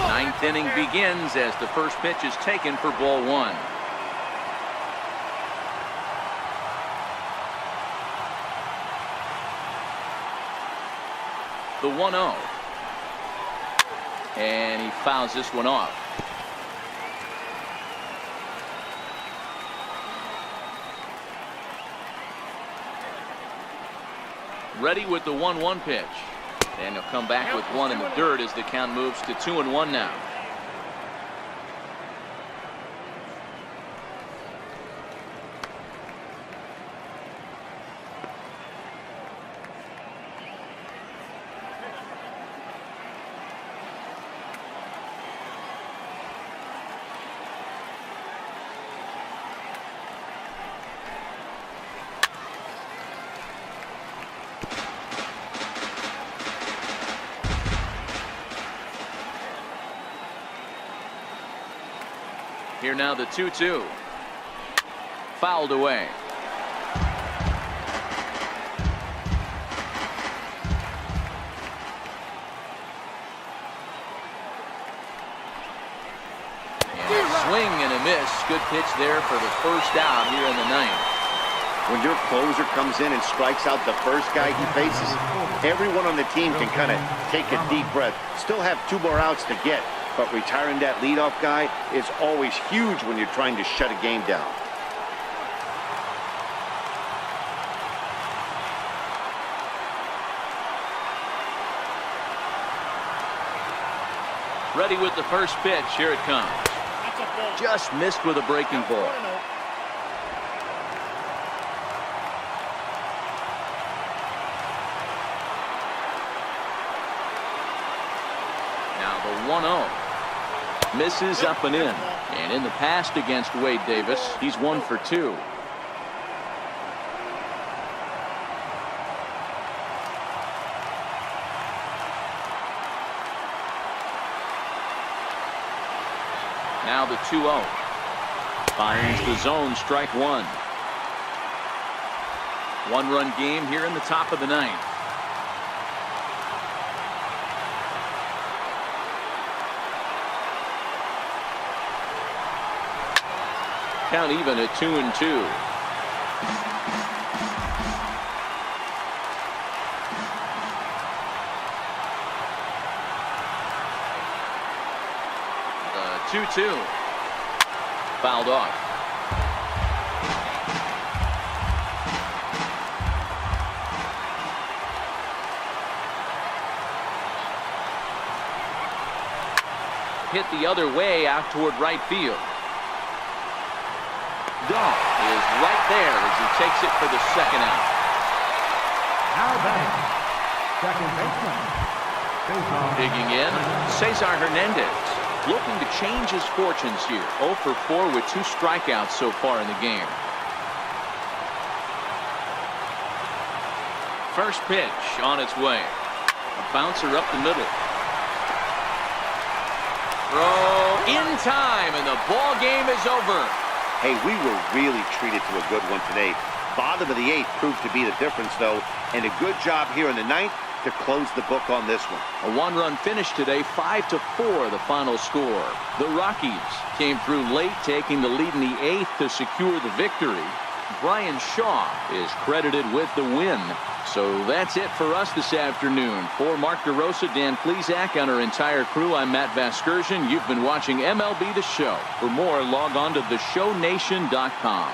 [SPEAKER 1] Ninth inning begins as the first pitch is taken for ball 1. The 1-0. And he fouls this one off. Ready with the 1-1 pitch. And he'll come back with one in the dirt as the count moves to 2-1 now. Here now the 2-2. Fouled away. And a swing and a miss. Good pitch there for the first out here in the ninth.
[SPEAKER 2] When your closer comes in and strikes out the first guy he faces, everyone on the team can kind of take a deep breath. Still have 2 more outs to get. But retiring that leadoff guy is always huge when you're trying to shut a game down.
[SPEAKER 1] Ready with the first pitch. Here it comes. Just missed with a breaking ball. Now the 1-0. Misses up and in. And in the past against Wade Davis, he's 1 for 2. Now the 2-0. Finds the zone, strike 1. 1-run game here in the top of the ninth. Count even at 2-2. The 2-2. Fouled off. Hit the other way out toward right field. Dahl is right there as he takes it for the second out.
[SPEAKER 4] Now batting, second baseman.
[SPEAKER 1] Digging in, Cesar Hernandez, looking to change his fortunes here. 0 for 4 with 2 strikeouts so far in the game. First pitch on its way. A bouncer up the middle. Throw in time, and the ball game is over.
[SPEAKER 2] Hey, we were really treated to a good one today. Bottom of the 8th proved to be the difference, though, and a good job here in the 9th to close the book on this one.
[SPEAKER 1] A 1-run finish today, 5-4 the final score. The Rockies came through late, taking the lead in the 8th to secure the victory. Brian Shaw is credited with the win. So that's it for us this afternoon. For Mark DeRosa, Dan Plesac, and our entire crew, I'm Matt Vasgersian. You've been watching MLB The Show. For more, log on to theshownation.com.